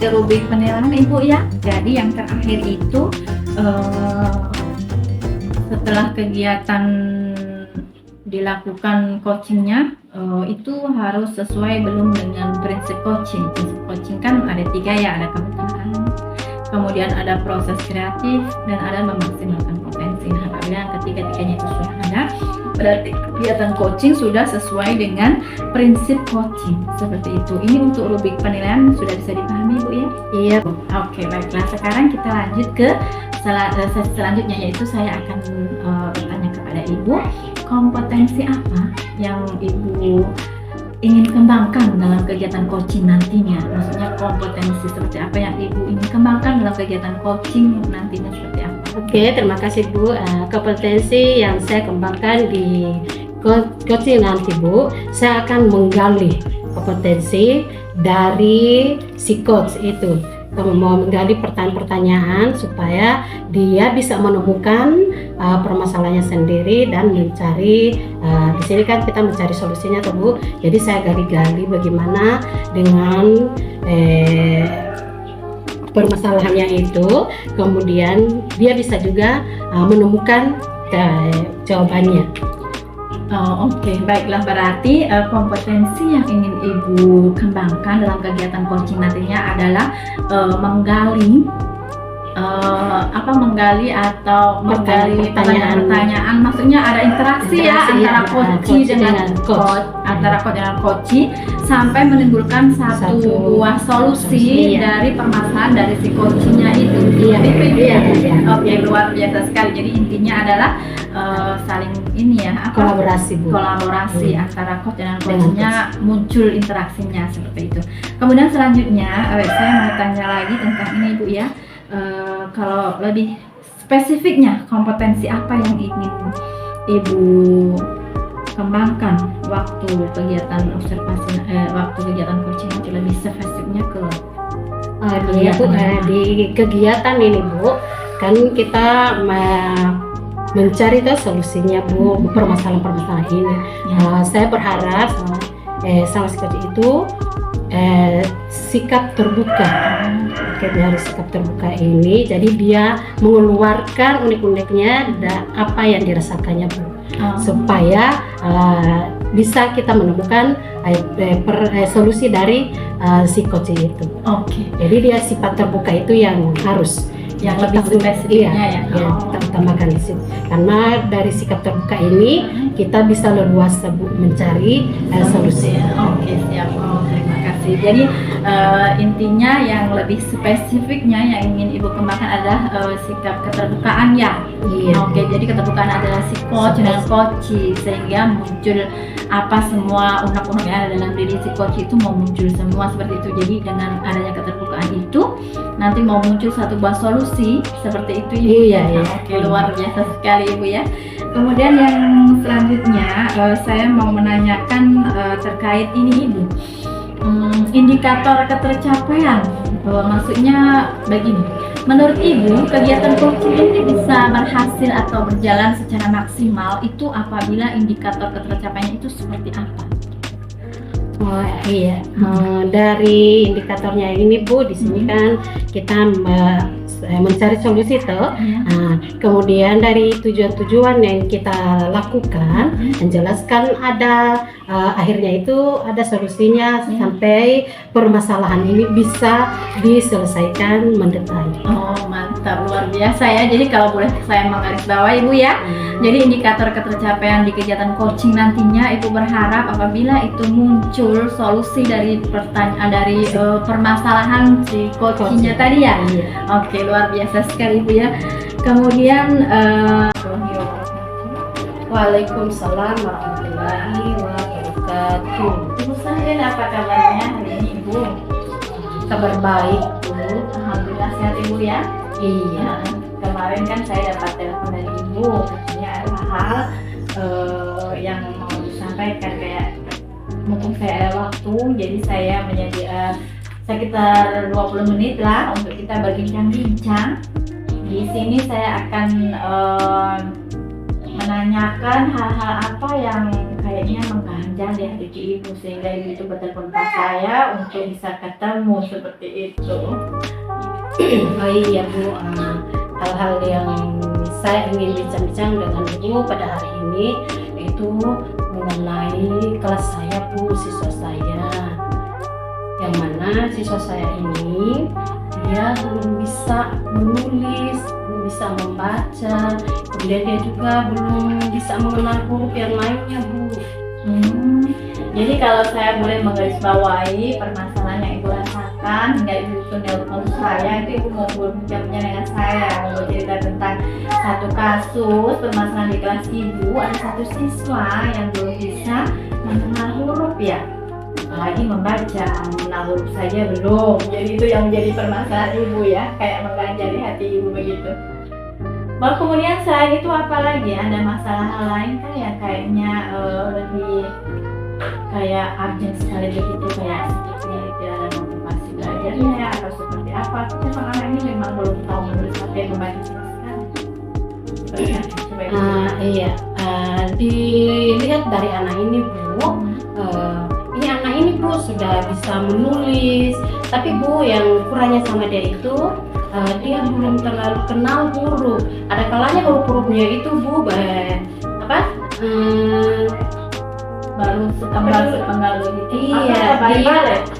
rubrik penilaian Ibu ya. Jadi yang terakhir itu setelah kegiatan dilakukan coachingnya itu harus sesuai belum dengan prinsip coaching. Prinsip coaching kan ada 3 ya, ada kebutuhan, kemudian ada proses kreatif, dan ada memaksimalkan potensi. Nah, apabila yang ketiga-tiganya itu sudah ada, berarti kegiatan coaching sudah sesuai dengan prinsip coaching. Seperti itu. Ini untuk rubrik penilaian sudah bisa dipahami Bu ya? Iya. Oke, baiklah. Sekarang kita lanjut ke sesi selanjutnya, yaitu saya akan bertanya kepada Ibu, kompetensi apa yang Ibu ingin kembangkan dalam kegiatan coaching nantinya? Maksudnya kompetensi seperti apa yang Ibu ingin kembangkan dalam kegiatan coaching nantinya seperti apa? Oke, terima kasih Bu. Kompetensi yang saya kembangkan di coaching nanti Bu, saya akan menggali kompetensi dari si coach itu, mau menggali pertanyaan-pertanyaan supaya dia bisa menemukan permasalahannya sendiri dan mencari di sini kan kita mencari solusinya tuh Bu. Jadi saya gali-gali bagaimana dengan permasalahannya itu, kemudian dia bisa juga menemukan jawabannya. Oke, baiklah, berarti kompetensi yang ingin Ibu kembangkan dalam kegiatan coaching nantinya adalah menggali pertanyaan. Maksudnya ada interaksi ya antara coach dengan coach, antara coach dengan coach, sampai menimbulkan satu buah solusi dari permasalahan dari si coachnya itu. Iya. Oke, luar biasa sekali. Jadi intinya adalah saling kolaborasi antara coach dan coachnya, muncul interaksinya seperti itu. Kemudian selanjutnya saya mau tanya lagi tentang ini Ibu ya. Kalau lebih spesifiknya, kompetensi apa yang ingin Ibu kembangkan waktu kegiatan observasi, waktu kegiatan coaching itu lebih spesifiknya ke di kegiatan ini Bu, kan kita mencari tuh solusinya Bu, permasalahan-permasalahan ini. Saya berharap sama seperti itu sikap terbuka. Dari sikap terbuka ini, jadi dia mengeluarkan unek-uneknya dan apa yang dirasakannya Bu, supaya bisa kita menemukan solusi dari si coach itu. Oke. Jadi dia sifat terbuka itu yang harus yang lebih spesifiknya ya kita utamakan di sini. Karena dari sikap terbuka ini kita bisa leluasa Bu mencari solusi. Oke, siap. Terima kasih. Jadi intinya yang lebih spesifiknya yang ingin Ibu kembangkan adalah sikap keterbukaan ya. Iya. Oke, jadi keterbukaan adalah si coach dan coach, sehingga muncul apa semua unek-unek yang ada dalam diri si coach itu mau muncul semua seperti itu. Jadi dengan adanya keterbukaan itu nanti mau muncul satu buah solusi seperti itu Ibu. Iya. Oke, luar biasa sekali Ibu ya. Kemudian yang selanjutnya saya mau menanyakan terkait ini Ibu, indikator ketercapaian. Maksudnya begini, menurut Ibu kegiatan coaching ini bisa berhasil atau berjalan secara maksimal itu apabila indikator ketercapaiannya itu seperti apa? Iya, dari indikatornya ini Bu, di sini kan kita mencari solusi tuh. Kemudian dari tujuan-tujuan yang kita lakukan, menjelaskan ada akhirnya itu ada solusinya sampai permasalahan ini bisa diselesaikan mendetail. Oh, mantap, luar biasa ya. Jadi kalau boleh saya menggarisbawahi Ibu ya, jadi indikator ketercapaian di kegiatan coaching nantinya Ibu berharap apabila itu muncul solusi dari permasalahan si coachingnya tadi ya. Oke, luar biasa sekali Ibu ya. Kemudian Waalaikumsalam warahmatullahi wabarakatuh. Ibu Sahrin, apa kabarnya hari ini Ibu? Kabar baik Bu. Alhamdulillah sehat Ibu ya. Iya. Kemarin kan saya dapat telepon dari Ibu, katanya ada hal yang mau disampaikan, kayak mumpung saya ada waktu, jadi saya menjadi sekitar 20 menit lah untuk kita berbincang-bincang. Di sini saya akan menanyakan hal-hal apa yang kayaknya mengganjal di hati ibu, sehingga ibu itu bertelepon ke saya untuk bisa ketemu seperti itu. Oh iya Bu, hal-hal yang saya ingin bincang-bincang dengan Ibu pada hari ini itu mengenai kelas saya Bu, siswa saya. Yang mana siswa saya ini dia belum bisa menulis, belum bisa membaca, kemudian dia juga belum bisa mengenal huruf yang lainnya Bu. Jadi kalau saya boleh menggarisbawahi permasalahan yang ibu rasakan hingga ibu itu nelpon saya, itu ibu mau berbincangnya dengan saya, mau cerita tentang satu kasus permasalahan di kelas ibu. Ada satu siswa yang belum bisa mengenal huruf ya, apalagi membaca, mengenal huruf saja belum. Jadi itu yang menjadi permasalahan ibu ya, kayak mengganjal di hati ibu begitu. Bahwa kemudian selain itu apalagi ada masalah hal lain kan ya, kayaknya lebih kayak urgent sekali begitu, kayak seperti tidak ada motivasi belajarnya atau seperti apa. Memang anak ini memang belum tahu menulis sampai membaca sama sekali. Iya, dilihat dari anak ini Bu, ini anak ini Bu sudah bisa menulis, tapi Bu yang kurangnya sama dia itu dia belum terlalu kenal huruf. Ada kalanya huruf-hurufnya itu Bu baru sepenggal gitu.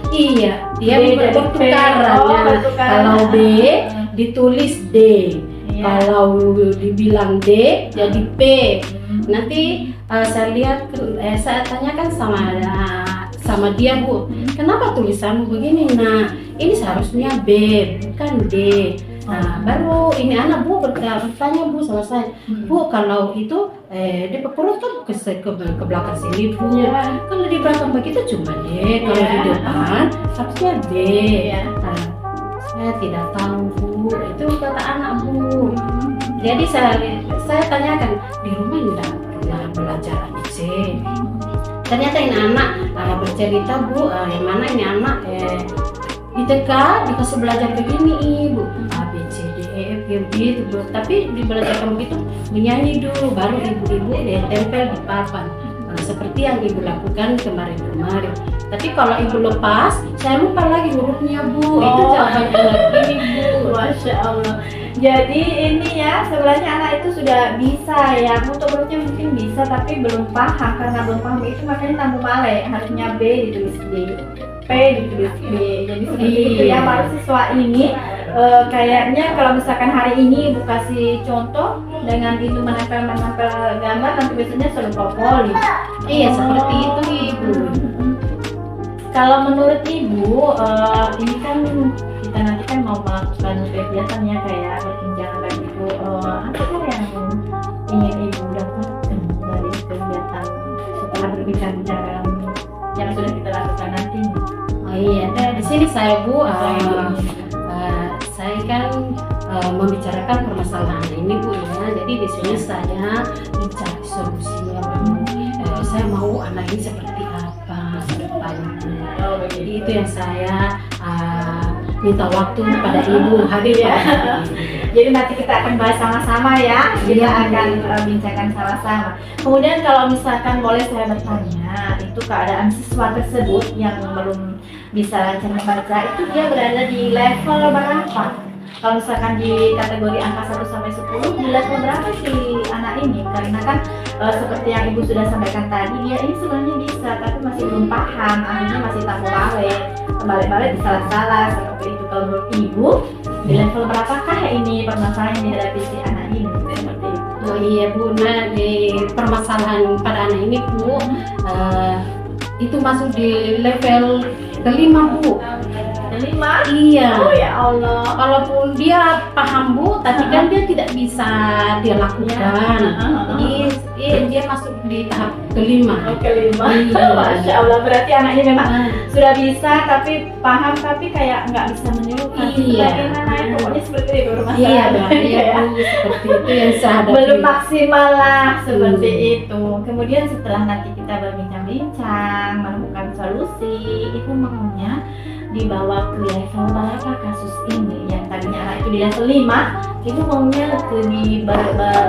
Iya, dia bertukaran. Kalau B ditulis D, kalau dibilang D jadi P. Nanti saya lihat, saya tanyakan sama dia Bu, kenapa tulisanmu begini? Nah, ini seharusnya B bukan D. Nah, baru ini anak Bu bertanya Bu sama saya, Bu kalau itu di perut kan ke belakang sini Bu, kalau di belakang begitu cuma D, kalau di depan harusnya B. Nah, saya tidak tahu Bu, itu kata anak Bu. Jadi saya tanyakan, di rumah tidak pernah belajar ABC. Ternyata ini anak bercerita Bu, yang mana ini anak di TK dikasih belajar begini Ibu, A B C D E F G gitu Bu. Tapi dibelajarkan begitu menyanyi dulu, baru ibu-ibu dia tempel di papan. Seperti yang ibu lakukan kemarin-kemarin. Tapi kalau ibu lepas, saya lupa lagi hurufnya Bu. Itu jawabannya ini Bu. Masya Allah. Jadi ini ya, sebenarnya anak itu sudah bisa ya, untuk hurufnya mungkin bisa tapi belum paham. Karena belum paham itu makanya tambah male, harusnya B ditulis D, P ditulis B. Jadi seperti itu ya. Baru siswa ini kayaknya kalau misalkan hari ini ibu kasih contoh dengan itu menempel gambar, nanti biasanya selalu poli. Iya, seperti itu Ibu. Kalau menurut ibu, ini kan kita nanti kan mau melakukan kegiatan ya, kayak berbincang dengan ibu, apa yang ingin ibu dapatkan dari kegiatan setelah berbincang-bincang yang sudah kita lakukan nanti? Oh iya, di sini saya Bu, saya kan membicarakan permasalahan ini Bu ya. Jadi di sini saya mencari solusinya Bu. Saya mau anak ini seperti apa ke depannya. Jadi itu yang saya minta waktu pada Ibu hadir ya. Jadi nanti kita akan bahas sama-sama ya. Kita akan bincangkan sama-sama. Kemudian kalau misalkan boleh saya bertanya, itu keadaan siswa tersebut yang belum bisa lancar membaca itu dia berada di level berapa? Kalau misalkan di kategori angka 1 sampai 10, di level berapa si anak ini? Karena kan seperti yang ibu sudah sampaikan tadi, dia ini sebenarnya bisa tapi masih belum paham, akhirnya masih tak balik-balik disalah-salah seperti itu. Kalau menurut ibu, di level berapakah ini permasalahan yang dihadapi si anak ini? Seperti itu. Oh iya Bu, nah di permasalahan pada anak ini Bu, itu masuk di level kelima Bu. Kelima? Iya. Oh ya Allah. Walaupun dia paham Bu, tapi kan dia tidak bisa dia lakukan. Jadi dia masuk di tahap kelima. Oh, kelima. Iya. Masya Allah, berarti anaknya memang sudah bisa tapi paham tapi kayak nggak bisa menirukan. Iya. Bagaimana? Pokoknya seperti itu bermasalah. Iya, Bu, seperti itu yang saya hadapi. Belum maksimal lah seperti itu. Kemudian setelah nanti kita berbincang-bincang menemukan solusi, ibu maunya dibawa ke level berapa kasus ini? Yang tadinya anak itu di level 5, itu maunya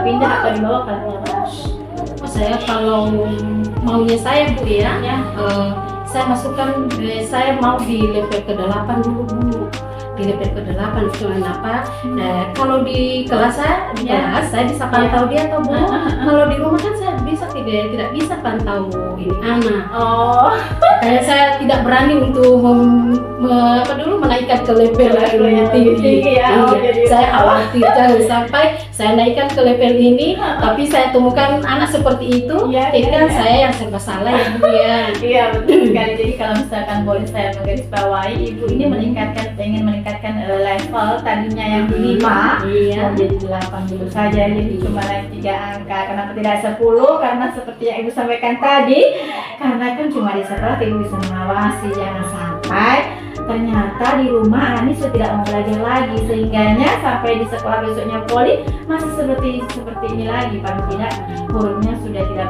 pindah atau dibawa ke level berapa? saya kalau maunya saya Bu ya, Ya. saya masukkan, saya mau di level ke-8 dulu Bu. Di level ke-8 kenapa? Kalau di kelas saya bisa pantau dia atau Bu. Kalau di rumah kan saya tidak bisa pantau ini anak. Oh, Kayak saya tidak berani untuk menaikkan ke level yang tinggi. ya. Oh, Iya. jadi Saya khawatir jangan sampai saya naikkan ke level ini, tapi saya temukan anak seperti itu, Iya, itu iya, kan iya. saya yang serba salah ya Bu ya. Iya betul sekali. Jadi kalau misalkan boleh saya menggarisbawahi, ibu ini pengen meningkatkan level tadinya yang 5 Iya. menjadi 8 dulu saja. Jadi cuma naik 3 angka. Kenapa tidak 10? Karena seperti yang ibu sampaikan tadi, karena kan cuma di sekolah ibu bisa mengawasi, jangan sampai ternyata di rumah anak ini sudah tidak mau belajar lagi, sehingganya sampai di sekolah besoknya poli masih seperti ini lagi. Paling tidak hurufnya sudah tidak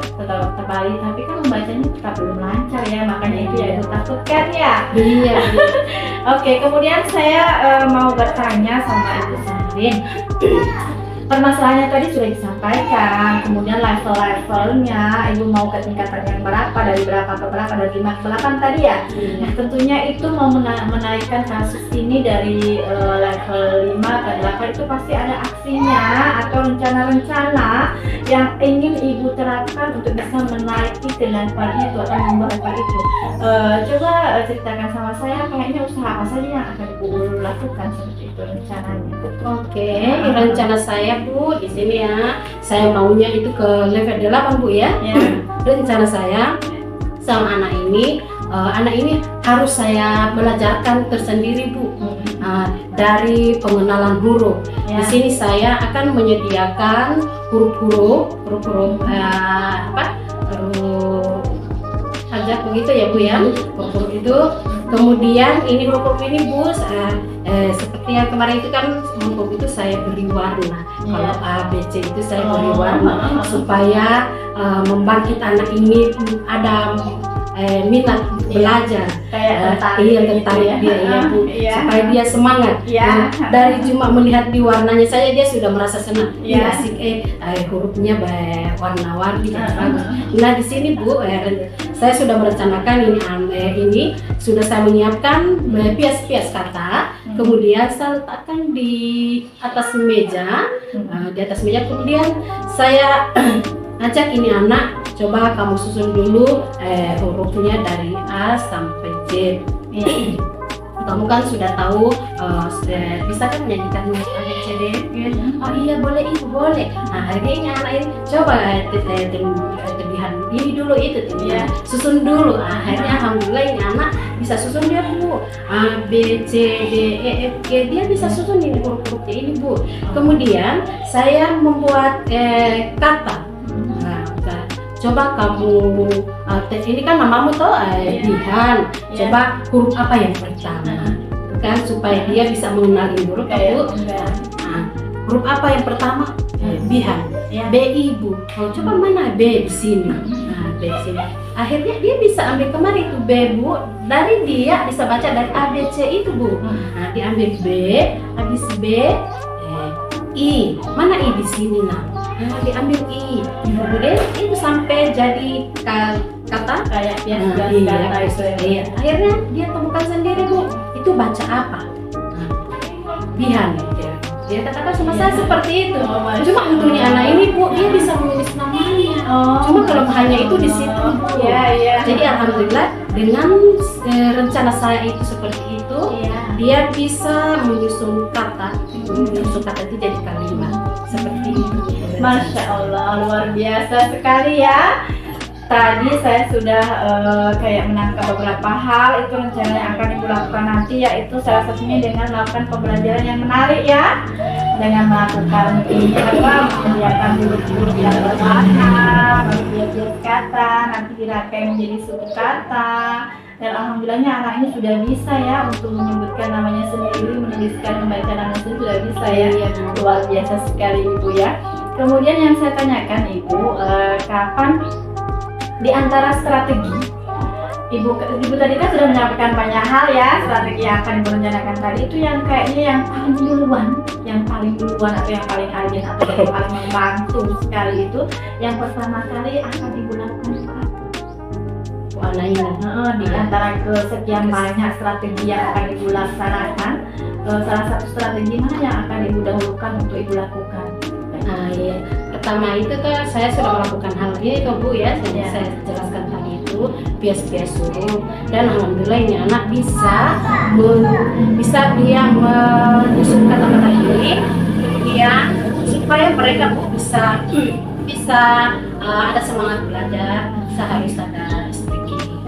terbalik, tapi kan membacanya tetap belum lancar ya, makanya itu yang ibu takutkan ya. Iya. Oke, kemudian saya mau bertanya sama ibu Sandrin. Permasalahannya tadi sudah disampaikan, kemudian level-levelnya ibu mau ke tingkatan yang berapa, dari berapa ke berapa, dari 5 ke 8 tadi ya. Nah, tentunya itu mau menaikkan kasus ini dari level 5 ke 8 itu pasti ada aksinya atau rencana-rencana yang ingin ibu terapkan untuk bisa menaiki ke level itu atau membuat level itu. Coba ceritakan sama saya, kayaknya usaha apa saja yang akan ibu lakukan seperti itu rencananya. Oke, rencana saya Bu di sini ya. Saya maunya itu ke level 8 Bu ya. Ya. Rencana saya sama anak ini harus saya belajarkan tersendiri Bu. Dari pengenalan huruf. Ya. Di sini saya akan menyediakan huruf-huruf sajak begitu ya Bu ya. Huruf itu. Kemudian ini huruf ini Bu, seperti yang kemarin itu kan huruf itu saya beri warna. Kalau A, B, C itu saya beri warna supaya membangkit anak ini ada minat belajar. Kayak tertarik Iya, gitu tertarik ya. dia ya Bu, Iya. supaya dia semangat. Iya. Dari cuma melihat di warnanya saja dia sudah merasa senang. Iya. Asik, hurufnya warna-warni bagus. Nah di sini Bu, saya sudah merencanakan ini sudah saya menyiapkan pias-pias kata, kemudian saya letakkan di atas meja, kemudian saya ajak ini anak, coba kamu susun dulu hurufnya dari A sampai Z. Kamu kan sudah tahu, bisa kan menyanyikan A B C D? Oh iya boleh Ibu, boleh. Nah akhirnya anak ini coba tembihan ini dulu itu tembihan, susun dulu. Akhirnya alhamdulillah ini anak bisa susun dia Bu. A B C D E F G, dia bisa susun ini huruf-hurufnya ini Bu. Kemudian saya membuat kata. Coba kamu, ini kan namamu toh Dihan. Coba huruf apa yang pertama? Kan supaya dia bisa mengenali huruf Bu. Huruf apa yang pertama? Bihan. B Ibu. Coba mana B di sini? Nah, B di sini. Akhirnya dia bisa ambil kemarin itu B Bu. Dari dia bisa baca dari A B C itu Bu. Nah, diambil B, habis B I. Mana I di sini nah? Diambil I. Kemudian itu sampai jadi kata Kayak biasa iya, kata itu ya. iya. Akhirnya dia temukan sendiri Bu. Itu baca apa? Bihan. Dia katakan sama saya seperti itu. Cuma untungnya anak ini Bu, dia bisa menulis namanya. Cuma kalau hanya itu di situ Bu. Iya. Jadi alhamdulillah dengan rencana saya itu seperti itu, dia bisa menyusun kata itu jadi kalimat seperti itu. Masya Allah, luar biasa sekali ya. Tadi saya sudah kayak menangkap beberapa hal, itu rencana yang akan ibu lakukan nanti, yaitu salah satunya dengan melakukan pembelajaran yang menarik ya, dengan melakukan menyiapkan huruf-huruf yang bermakna, bias kata, nanti dirangkai menjadi suku kata. Dan alhamdulillahnya anak ini sudah bisa ya untuk menyebutkan namanya sendiri, menuliskan, membaca namanya sendiri sudah bisa ya. Luar biasa sekali Ibu ya. Kemudian yang saya tanyakan Ibu, kapan di antara strategi Ibu tadi kan sudah menyampaikan banyak hal ya, strategi yang akan direncanakan tadi itu yang kayaknya yang paling duluan atau yang paling urgent atau yang paling membantu sekali itu yang pertama kali akan ibu lakukan itu apa? Di antara kesekian banyak strategi yang akan ibu laksanakan, salah satu strategi mana yang akan ibu dahulukan untuk ibu lakukan? Iya. Pertama itu kan saya sudah melakukan hal ini itu Bu ya, saya jelaskan tadi itu bias-bias suruh, dan alhamdulillah ini anak bisa dia menyusun kata-kata ini, kemudian supaya mereka Bu bisa ada semangat belajar. Saya harus ada speaking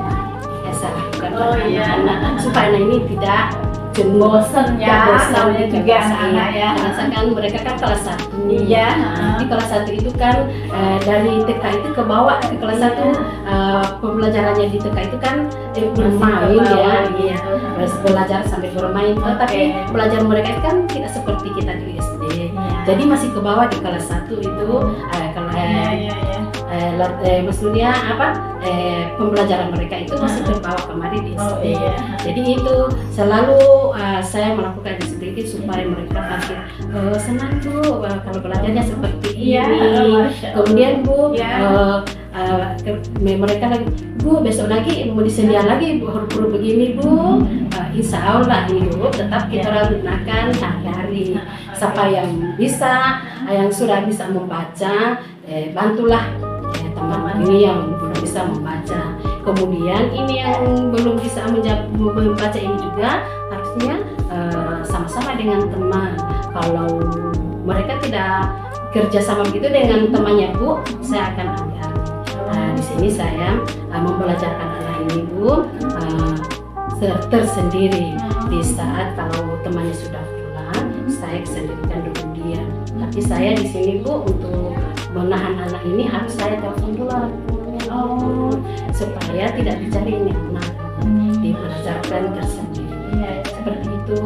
yang saya lakukan anak-anak supaya anak ini tidak jenuh, bosan juga anak-anak ya. Rasakan mereka kan kelas 1. Iya. Di kelas 1 itu kan dari TK itu ke bawah ke kelas 1 pembelajarannya di TK itu kan bermain ya. Iya. Belajar sampai bermain. Tapi belajar mereka kan tidak seperti kita di SD. Jadi masih ke bawah di kelas 1 itu maksudnya pembelajaran mereka itu masih terbawa kemarin di SD. Jadi itu selalu saya melakukan disiplin supaya mereka pasti senang Bu kalau belajarnya seperti ini. Kemudian Bu mereka lagi Bu besok lagi mau disedia lagi huruf-huruf begini Bu. Insya Allah ini Bu tetap kita gunakan hari-hari. Siapa yang bisa, yang sudah bisa membaca, bantulah teman ini yang belum bisa membaca. Kemudian ini yang belum bisa membaca ini juga harusnya sama-sama dengan teman. Kalau mereka tidak kerja sama begitu dengan temannya Bu, saya akan ambil. Di sini saya membelajarkan anak ini Bu tersendiri. Di saat kalau temannya sudah pulang, saya sendirikan dulu dia. Tapi saya di sini Bu untuk menahan anak ini harus saya telepon dulu supaya tidak dicari ini anak, dibelajarkan tersendiri. Seperti itu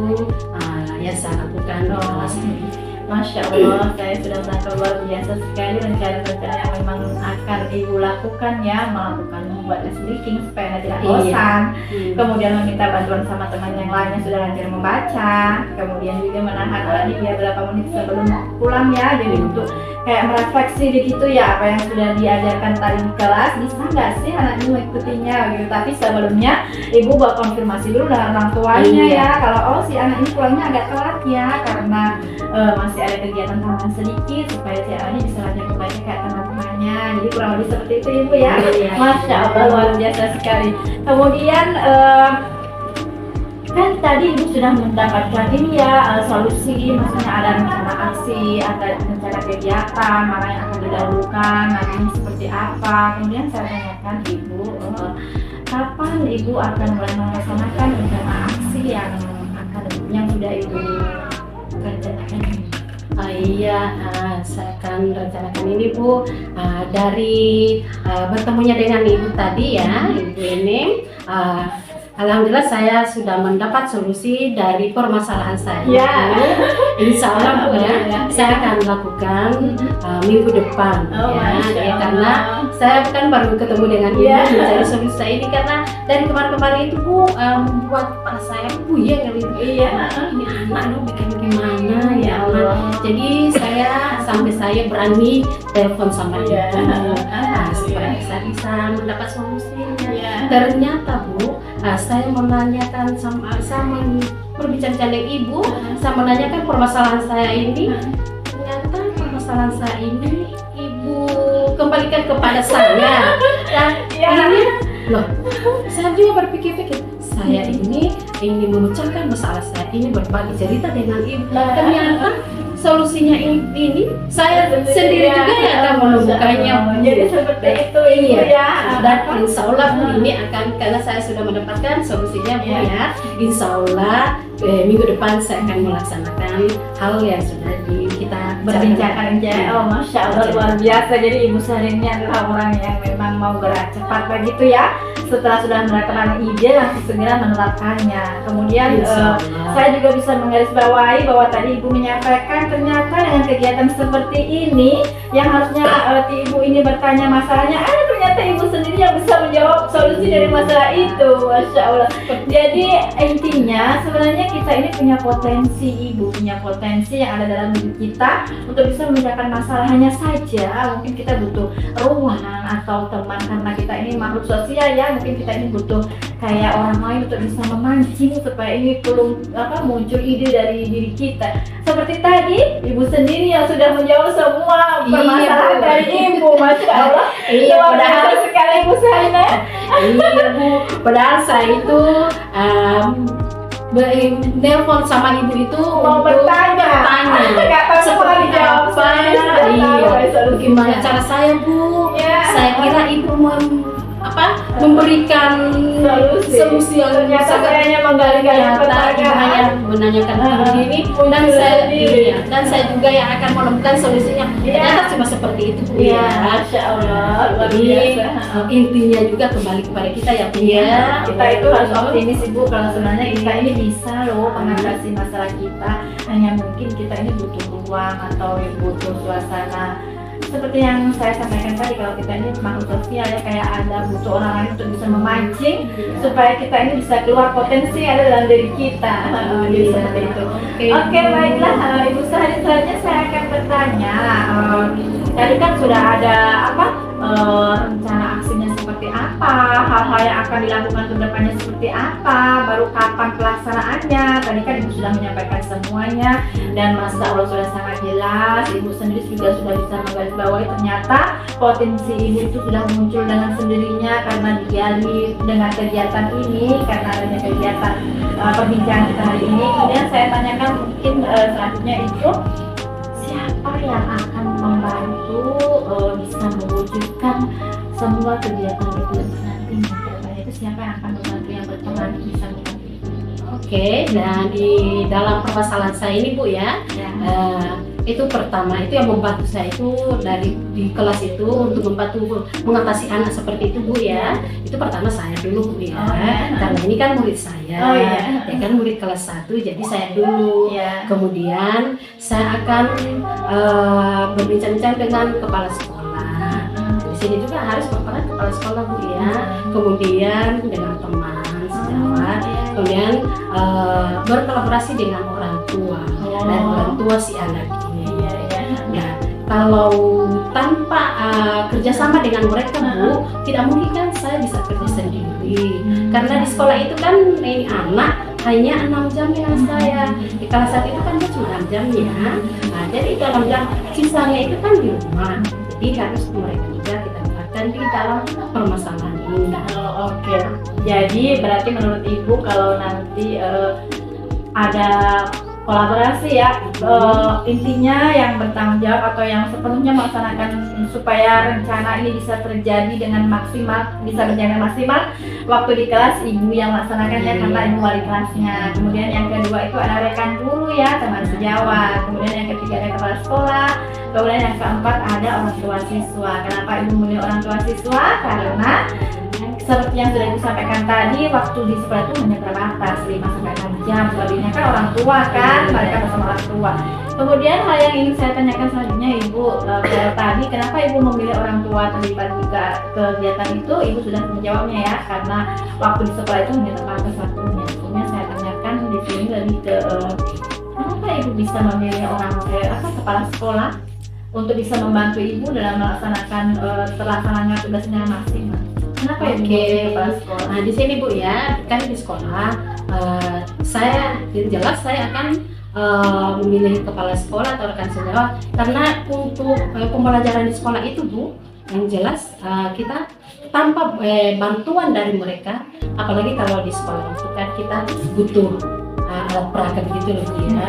yang saya lakukan di kelas ini. Masya Allah, saya sudah merasa luar biasa sekali rencana-rencana yang memang akan ibu lakukan ya, membuat speaking supaya tidak bosan, kemudian meminta bantuan sama teman yang lain yang sudah lancar membaca, kemudian juga menahan anak dia berapa menit sebelum pulang ya, jadi untuk kayak merefleksi begitu ya apa yang sudah diajarkan tadi di kelas, bisa nggak sih anak ini mengikutinya gitu. Tapi sebelumnya ibu buat konfirmasi dulu dengan orang tuanya ya, kalau si anak ini pulangnya agak telat ya karena masih ada kegiatan tambahan sedikit supaya si anak ini bisa lanjut membaca kayak teman-temannya. Jadi kurang lebih seperti itu ibu ya. Masya Allah, luar biasa sekali. Kemudian kan tadi ibu sudah mendapatkan ini ya solusi, maksudnya ada rencana aksi, ada rencana kegiatan, mana yang akan didahulukan, nantinya seperti apa. Kemudian saya tanyakan ibu, kapan ibu akan mulai melaksanakan rencana aksi yang sudah ibu kerjakan? Saya akan rencanakan ini Bu dari bertemunya dengan ibu tadi ya, ibu ini. Alhamdulillah saya sudah mendapat solusi dari permasalahan saya. Insya Allah Bu ya, saya akan lakukan minggu depan karena saya kan baru ketemu dengan ibu mencari solusi saya ini karena dari kemarin-kemarin itu Bu membuat kepala saya buyeng ini anak bikin gimana ya Allah. Jadi saya berani telepon sama ibu supaya saya bisa mendapat solusinya. Ternyata Bu saya menanyakan sama berbicara dengan ibu, saya menanyakan permasalahan saya ini. Ternyata permasalahan saya ini ibu kembalikan kepada saya. Ini loh, saya juga berpikir-pikir, saya ini ingin memecahkan masalah saya ini, berbagi cerita dengan ibu. Ternyata solusinya ini saya sendiri juga yang akan menemukannya. Jadi seperti itu ibu ya. Dan insya Allah ini akan, karena saya sudah mendapatkan solusinya Bu ya. Insya Allah minggu depan saya akan melaksanakan hal yang sudah kita berbincangkan aja. Masya Allah, luar biasa. Jadi ibu Sarin ini adalah orang yang memang mau gerak cepat begitu ya. setelah sudah mendapatkan ide langsung segera menerapkannya. Kemudian Insya Allah. saya juga bisa menggarisbawahi bahwa tadi Ibu menyampaikan ternyata dengan kegiatan seperti ini yang harusnya ibu ini bertanya masalahnya, ternyata ibu sendiri yang bisa menjawab solusi dari masalah itu. Masya Allah. Jadi intinya sebenarnya kita ini punya potensi, ibu punya potensi yang ada dalam diri kita untuk bisa memecahkan masalah. Hanya saja mungkin kita butuh ruang atau teman, karena kita ini makhluk sosial ya, mungkin kita ini butuh kayak orang lain untuk bisa memancing supaya ini belum muncul ide dari diri kita. Seperti tadi ibu sendiri yang sudah menjawab semua permasalahan dari ibu. Masya Allah. Iya, padahal sekali Ibu Sarina. Iya Bu, padahal saya itu nelpon sama ibu itu Mau untuk bertanya. Nggak tahu seperti mau dijawab apa, sendiri, sudah tahu, iya, solusinya. gimana cara saya Bu? Ya. Saya kira ibu memberikan solusi yang ternyata sangat saya hanya menggali-gali nyata, pertanyaan. hanya menanyakan tentang diri dan saya juga yang akan menemukan solusinya. Ternyata cuma seperti itu Bu Iya, ya. Masya Allah, luar Jadi biasa. intinya juga kembali kepada kita ya Bu ya. Kita itu harus optimis Ibu, kalau sebenarnya kita ini bisa loh mengatasi masalah kita. Hanya mungkin kita ini butuh ruang atau butuh suasana. Seperti yang saya sampaikan tadi, kalau kita ini makhluk sosial ya, kayak ada butuh orang lain untuk bisa memancing supaya kita ini bisa keluar potensi yang ada dalam diri kita. Jadi seperti itu. Oke, baiklah Ibu Sahari, selanjutnya saya akan bertanya. Tadi kan sudah ada rencana aksinya seperti apa, hal-hal yang akan dilakukan ke depannya seperti apa, baru kapan pelaksanaannya. Tadi kan Ibu sudah menyampaikan semuanya dan Masya Allah sudah sangat jelas. Ibu sendiri juga sudah bisa menggarisbawahi ternyata potensi Ibu itu sudah muncul dengan sendirinya karena digali dengan kegiatan ini, karena adanya kegiatan perbincangan kita hari ini. Kemudian saya tanyakan mungkin selanjutnya itu siapa yang akan membantu bisa mewujudkan semua kegiatan itu nanti itu, siapa yang akan membantu, yang berperan bisa membantu. Oke, dan di dalam permasalahan saya ini Bu ya, itu pertama itu yang membantu saya itu di kelas itu untuk membantu mengatasi anak seperti itu Bu ya. Itu pertama saya dulu Bu ya. Karena ini kan murid saya. Ya kan murid kelas 1, jadi saya dulu. Kemudian saya akan berbincang-bincang dengan kepala sekolah. Di sini juga harus berperan kepala sekolah Bu ya. Kemudian dengan teman sejawat. Kemudian berkolaborasi dengan orang tua dan orang tua si anak ini. Nah, kalau tanpa kerjasama dengan mereka Bu, tidak mungkin kan saya bisa kerja sendiri. Karena di sekolah itu kan ini anak hanya 6 jam dengan saya. Di kelas 1 itu kan dia cuma 6 jam ya. Nah, jadi dalam jam sisanya itu kan di rumah. Jadi harus mereka juga kita libatkan di dalam permasalahan ini. Oke. Jadi berarti menurut Ibu kalau nanti ada kolaborasi ya, intinya yang bertanggung jawab atau yang sepenuhnya melaksanakan supaya rencana ini bisa terjadi dengan maksimal, bisa berjalan maksimal waktu di kelas Ibu yang melaksanakannya karena Ibu wali kelasnya. Kemudian yang kedua itu ada rekan guru ya, teman sejawat. Kemudian yang ketiga ada kepala sekolah. Kemudian yang keempat ada orang tua siswa. Kenapa Ibu memilih orang tua siswa? Karena seperti yang sudah Ibu sampaikan tadi, waktu di sekolah itu hanya terbatas 5-6 jam, selebihnya kan orang tua kan, mereka bersama orang tua. Kemudian hal yang ingin saya tanyakan selanjutnya Ibu, kalau tadi kenapa Ibu memilih orang tua terlibat juga kegiatan itu, Ibu sudah menjawabnya ya, karena waktu di sekolah itu hanya terbatas waktunya. Kemudian saya tanyakan di sini lebih ke kenapa Ibu bisa memilih orang kepala sekolah untuk bisa membantu Ibu dalam melaksanakan terlaksananya tugasnya masing-masing. Kenapa Ibu kepala sekolah? Nah di sini Bu ya, kan di sekolah saya jelas saya akan memilih kepala sekolah atau rekan sejawat karena untuk pembelajaran di sekolah itu Bu, yang jelas kita tanpa bantuan dari mereka, apalagi kalau di sekolah itu kan kita butuh alat peraga begitu loh Bu ya.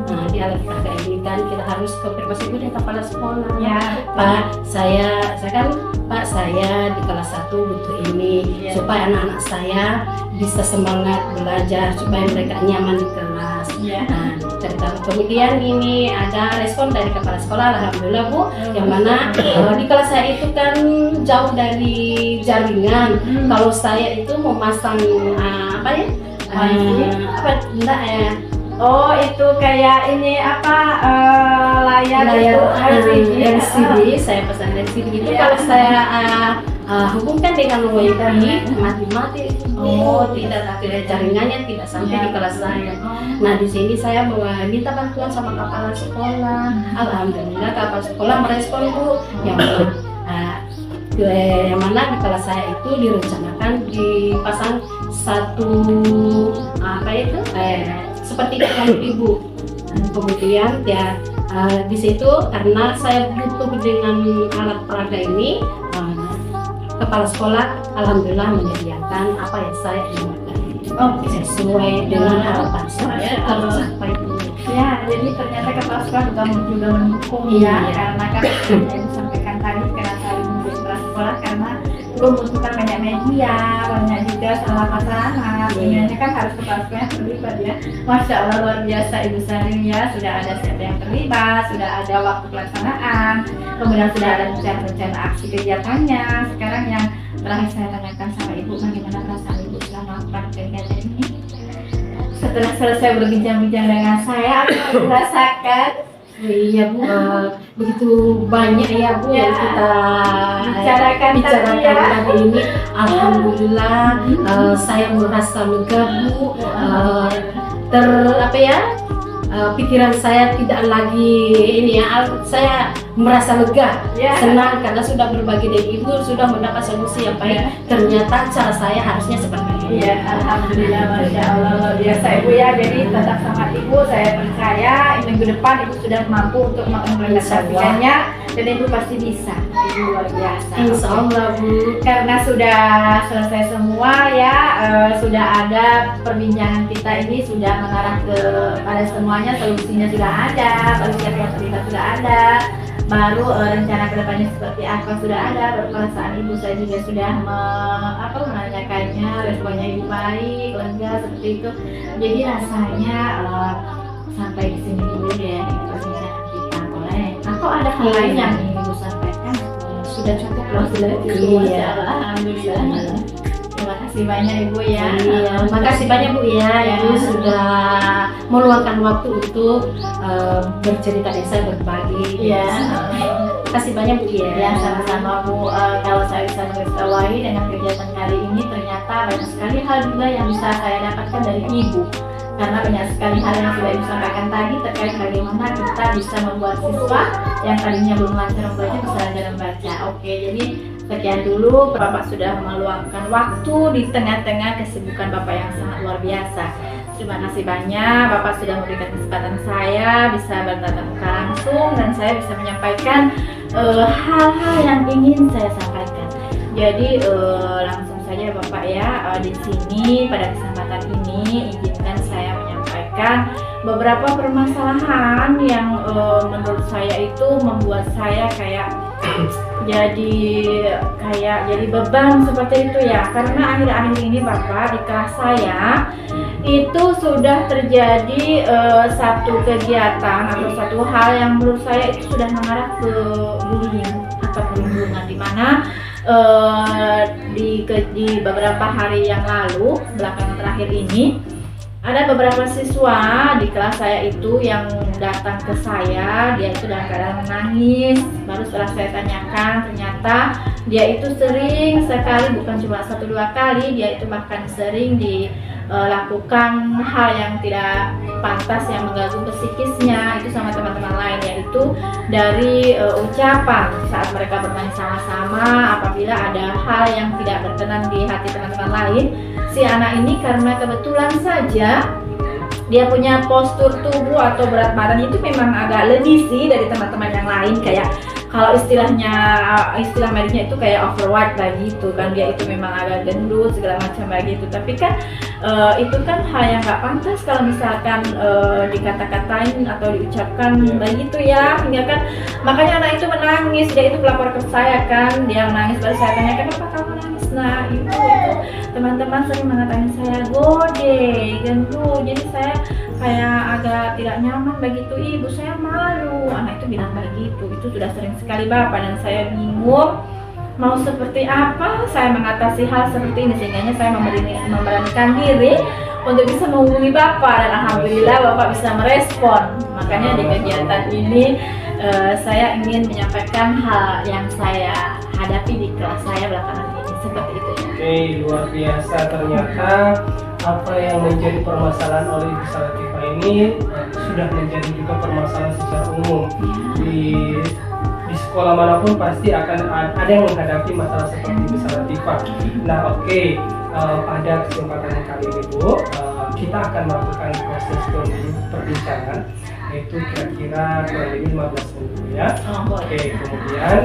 Nah di alat peraga ini kan kita harus konfirmasi dulu dengan kepala sekolah. Ya, Pak, saya kan Pak saya di kelas 1 butuh ini supaya anak-anak saya bisa semangat belajar, supaya mereka nyaman di kelas. Iya. Terutama kemudian ini ada respon dari kepala sekolah, alhamdulillah Bu, yang mana di kelas saya itu kan jauh dari jaringan. Kalau saya itu memasang apa ya? Apa enggak ya? Oh, itu kayak ini apa layar LCD, saya pesan LCD itu. Kalau saya hubungkan dengan WiFi mati-mati. Oh, tidak jaringannya tidak sampai di kelas saya. Nah, di sini saya meminta bantuan sama kepala sekolah. Alhamdulillah kepala sekolah merespon Bu, yang mana di kelas saya itu direncanakan dipasang satu apa itu seperti ibu. Kemudian ya di situ karena saya butuh dengan alat peraga ini, kepala sekolah alhamdulillah menyediakan apa yang saya inginkan. Sesuai dengan harapan saya tercapai. Ya, jadi ternyata kepala sekolah juga mendukung ya, karena kan yang disampaikan tadi kenapa ibu kepala sekolah karena ibu membutuhkan banyak media, banyak juga salah pasangan. Sebenarnya kan harus kepala sekolahnya terlibat ya. Masya Allah luar biasa Ibu Salim ya, sudah ada siapa yang terlibat, sudah ada waktu pelaksanaan, kemudian sudah ada rencana aksi kegiatannya. Sekarang yang terakhir saya tanyakan sama Ibu, bagaimana perasaan Ibu selama melakukan kegiatan ini? Setelah selesai berbincang-bincang dengan saya, apa yang dirasakan? Iya Bu, begitu banyak ya Bu yang kita bicarakan tadi ini. Alhamdulillah saya merasa lega Bu, pikiran saya tidak lagi ini ya, saya merasa lega, senang karena sudah berbagi dengan Ibu, sudah mendapat solusi yang baik. Ternyata cara saya harusnya seperti ini. Iya, alhamdulillah, masya Allah luar biasa Ibu ya. Jadi tetap semangat Ibu, saya percaya minggu depan Ibu sudah mampu untuk mengimplementasikannya dan Ibu pasti bisa. Ibu luar biasa. Insya Allah Bu. Karena sudah selesai semua ya, sudah ada perbincangan kita ini sudah mengarah ke pada semuanya, solusinya sudah ada, solusi yang terlibat sudah ada. Baru rencana kedepannya seperti apa sudah ada, perasaan Ibu saya juga sudah menanyakannya, responnya Ibu baik, lega seperti itu. Jadi rasanya sampai di sini dulu deh perbincangan kita, boleh? Atau ada hal lain yang ingin Ibu sampaikan? Sudah cukup loh, sudah cukup. Alhamdulillah. Terima kasih banyak Ibu ya. Terima kasih banyak Bu ya, Ibu sudah meluangkan waktu untuk bercerita dan saya berbagi. Iya. Terima kasih banyak Bu ya. Ya, sama-sama Bu. Kalau saya bisa mengetahui dengan kegiatan kali ini ternyata banyak sekali hal juga yang bisa saya dapatkan dari Ibu. Karena banyak sekali hal yang sudah Ibu sampaikan tadi terkait bagaimana kita bisa membuat siswa yang tadinya belum lancar membaca bisa lancar membaca. Oke, jadi sekian dulu. Bapak sudah meluangkan waktu di tengah-tengah kesibukan Bapak yang sangat luar biasa. Terima kasih banyak, Bapak sudah memberikan kesempatan saya bisa bertatap muka langsung dan saya bisa menyampaikan hal-hal yang ingin saya sampaikan. Jadi langsung saja Bapak ya, di sini pada kesempatan ini izinkan saya menyampaikan beberapa permasalahan yang menurut saya itu membuat saya jadi beban seperti itu ya, karena akhir-akhir ini Bapak di kelas saya itu sudah terjadi satu kegiatan atau satu hal yang menurut saya itu sudah mengarah ke bullying atau perundungan, di mana di beberapa hari yang lalu belakangan terakhir ini ada beberapa siswa di kelas saya itu yang datang ke saya, dia itu dalam keadaan menangis. Baru setelah saya tanyakan, ternyata dia itu sering sekali, bukan cuma 1-2 kali, dia itu bahkan sering dilakukan hal yang tidak pantas yang mengganggu psikisnya itu sama teman-teman lain, yaitu dari ucapan saat mereka bermain sama-sama. Apabila ada hal yang tidak berkenan di hati teman-teman lain, si anak ini karena kebetulan saja dia punya postur tubuh atau berat badan itu memang agak lebih sih dari teman-teman yang lain, kayak kalau istilah medisnya itu kayak overweight begitu kan, dia itu memang agak gendut segala macam begitu. Tapi kan itu kan hal yang nggak pantas kalau misalkan dikata-katain atau diucapkan begitu ya, hingga kan makanya anak itu menangis. Dia itu pelapor ke saya kan, dia menangis. Baru saya tanya, kenapa kamu nangis Nah itu teman-teman sering mengatakan saya gode, gendut, jadi saya kayak agak tidak nyaman begitu, ibu saya malu, anak itu bilang begitu. Itu sudah sering sekali Bapak, dan saya bingung mau seperti apa saya mengatasi hal seperti ini, sehingga saya memberanikan diri untuk bisa menghubungi Bapak, dan alhamdulillah Bapak bisa merespon. Makanya di kegiatan ini saya ingin menyampaikan hal yang saya hadapi di kelas saya belakangan ini, seperti itu. Oke, luar biasa. Ternyata apa yang menjadi permasalahan oleh Ibu Salatifa ini sudah menjadi juga permasalahan secara umum di sekolah manapun, pasti akan ada yang menghadapi masalah seperti Ibu Salatifa. Nah, oke, pada kesempatan kali ini Bu, kita akan melakukan proses perbincangan, yaitu kira-kira kurang lebih 15 menit ya. Oke, kemudian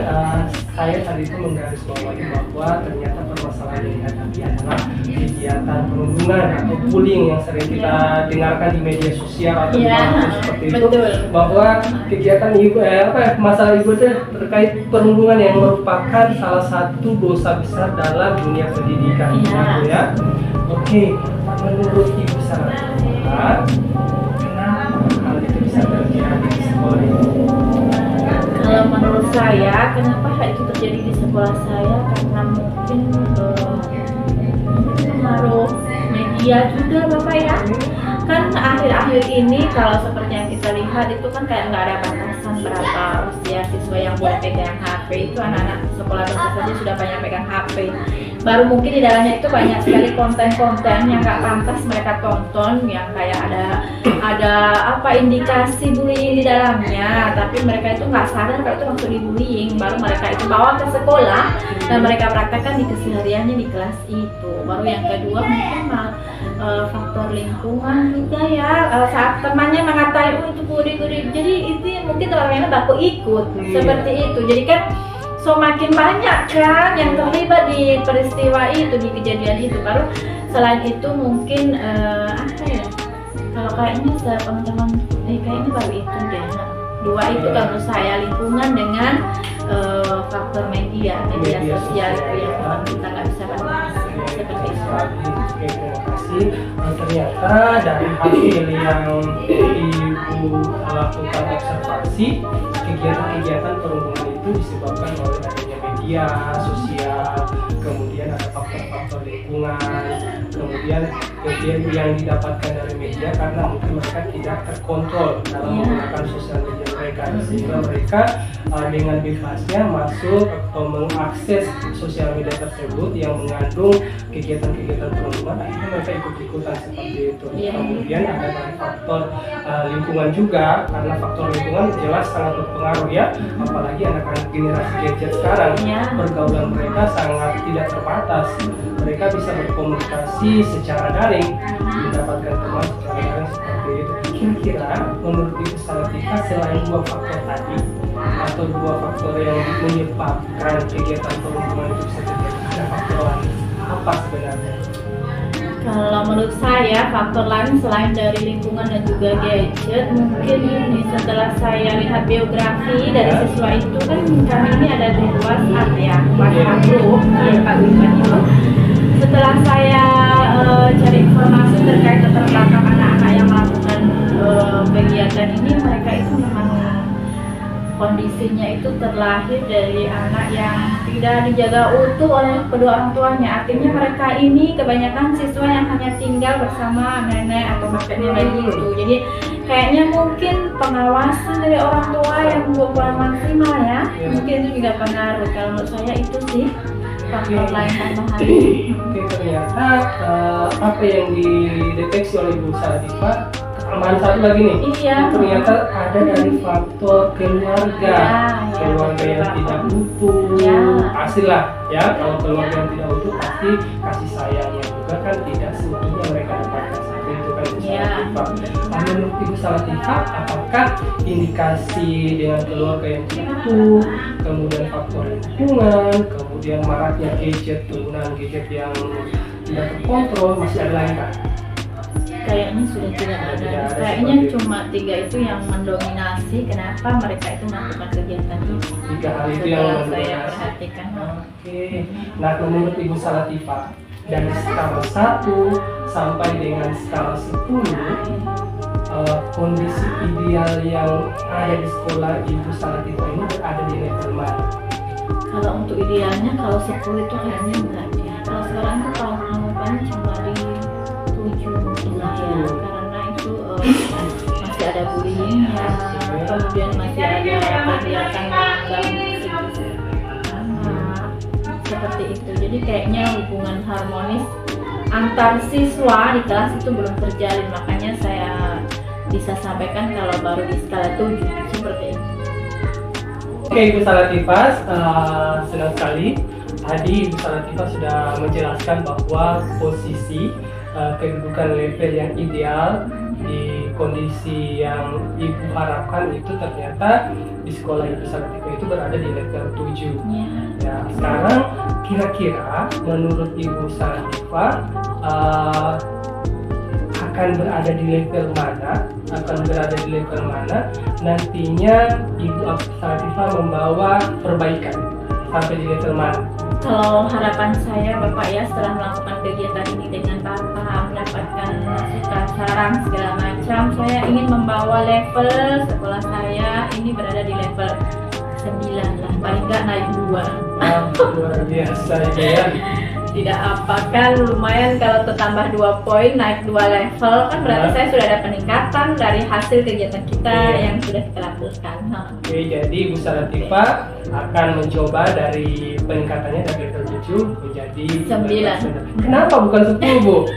saya tadi itu menggarisbawahi bahwa ternyata permasalahan yang dihadapi adalah kegiatan perundungan atau bullying yang sering kita dengarkan di media sosial atau seperti itu. Betul. Bahwa kegiatan masalah ibu itu terkait perundungan yang merupakan salah satu dosa besar dalam dunia pendidikan. Ya. Oke, menurut Ibu Salatifa, kenapa hal itu bisa terjadi di sekolah ini? Kalau menurut saya, kenapa hal itu terjadi di sekolah saya? Karena mungkin pengaruh media juga Bapak ya. Kan akhir-akhir ini kalau seperti yang kita lihat itu kan kayak nggak ada batasan berapa usia siswa yang boleh pegang HP. Itu anak-anak sekolah tentu saja sudah banyak pegang HP. Baru mungkin di dalamnya itu banyak sekali konten-konten yang nggak pantas mereka tonton, yang kayak ada indikasi bullying di dalamnya, tapi mereka itu nggak sadar kalau itu maksud bullying. Baru mereka itu bawa ke sekolah dan mereka praktekkan di kesehariannya di kelas itu. Baru yang kedua mungkin faktor lingkungan juga ya, saat temannya mengatai itu guri-guri, jadi itu mungkin teman-temannya baku ikut seperti itu. Jadi kan makin banyak kan yang terlibat di peristiwa itu, di kejadian itu. Baru selain itu mungkin kalau kayaknya teman-teman kayaknya baru itu deh. Dua itu kalau saya, lingkungan dengan faktor media sosial itu yang kita nggak bisa batasi seperti itu. Oke, terima kasih. Ternyata dari hasil yang Ibu lakukan observasi, kegiatan-kegiatan perundungan itu disebabkan oleh adanya media sosial, kemudian ada faktor-faktor lingkungan, kemudian yang didapatkan dari media karena mungkin mereka tidak terkontrol dalam menggunakan sosial media mereka, sehingga mereka dengan bebasnya masuk atau mengakses sosial media tersebut yang mengandung kegiatan-kegiatan perundungan, akhirnya mereka ikut-ikutan seperti itu. Kemudian ada dari faktor lingkungan juga, karena faktor lingkungan jelas sangat berpengaruh ya, apalagi anak-anak generasi gadget sekarang, pergaulan mereka sangat tidak terbatas. Mereka bisa berkomunikasi secara daring, mendapatkan teman secara daring seperti itu. Kira-kira menurut Ibu Salatifa, selain dua faktor tadi atau dua faktor yang menyebabkan kegiatan perundungan itu bisa terjadi, ada faktor lain apa sebenarnya? Kalau menurut saya faktor lain selain dari lingkungan dan juga gadget, mungkin ini setelah saya lihat biografi dari siswa itu, kan kami ini ada di WhatsApp ya, WhatsApp group Pak Wiman itu. Setelah saya cari informasi terkait latar belakang anak-anak yang melakukan kegiatan ini, mereka itu memang kondisinya itu terlahir dari anak yang tidak dijaga utuh oleh kedua orang tuanya. Artinya mereka ini kebanyakan siswa yang hanya tinggal bersama nenek atau kakeknya kayak gitu. Jadi kayaknya mungkin pengawasan dari orang tua yang kurang maksimal ya. Mungkin itu juga pengaruh. Kalau menurut saya itu sih faktor lain tambahan. Oke, ternyata apa yang dideteksi oleh Ibu Salatifa, tambahan satu lagi nih, ternyata ada dari faktor keluarga, keluarga yang tidak utuh, pastilah ya. Kalau keluarga yang tidak utuh pasti kasih sayangnya juga kan tidak seutuhnya mereka dapatkan seperti itu kan Ibu Salatifa. Menurut Ibu Salatifa, apakah indikasi dengan keluarga yang tidak utuh, kemudian faktor lingkungan, kemudian maraknya gadget, penggunaan gadget yang tidak terkontrol, masih ada lagi kan? Kayaknya sudah tidak ada. Tidak ada Kayaknya seperti itu. cuma 3 itu yang mendominasi. Kenapa mereka itu melakukan kegiatan itu? 3 hal itu yang Setelah saya mendominasi. perhatikan. Oke. Nah, menurut Ibu Salatifa, dari skala 1 sampai dengan skala 10, kondisi ideal yang ada di sekolah Ibu Salatifa ini berada di level mana? Kalau untuk idealnya, kalau 10 itu kayaknya enggak ya. Kalau sekarang tuh kalau harapan cuma di 7 mungkin lah ya. Karena itu masih ada bullying ya. Kemudian masih ada kegiatan dalam anak seperti itu. Jadi kayaknya hubungan harmonis antar siswa di kelas itu belum terjalin. Makanya saya bisa sampaikan kalau baru di skala 7 seperti itu. Oke, Ibu Salatifa, senang sekali. Tadi Ibu Salatifa sudah menjelaskan bahwa posisi kedudukan level yang ideal di kondisi yang Ibu harapkan itu ternyata di sekolah Ibu Salatifa itu berada di level 7. Ya. Ya, sekarang kira-kira menurut Ibu Salatifa akan berada di level mana nantinya Ibu Salatifa membawa perbaikan sampai di level mana? Kalau harapan saya Bapak ya, setelah melakukan kegiatan ini dengan Bapak mendapatkan masukan, saran segala macam, saya ingin membawa level sekolah saya ini berada di level 9 lah, paling nggak naik 2. Luar biasa ya. Tidak apa kan, lumayan kalau tambah 2 poin naik 2 level kan berarti saya sudah ada peningkatan dari hasil kegiatan kita yang sudah kita lakukan. Oke, jadi Ibu Salatifa akan mencoba dari peningkatannya dari level 7 menjadi 9. Kenapa bukan 10, Bu?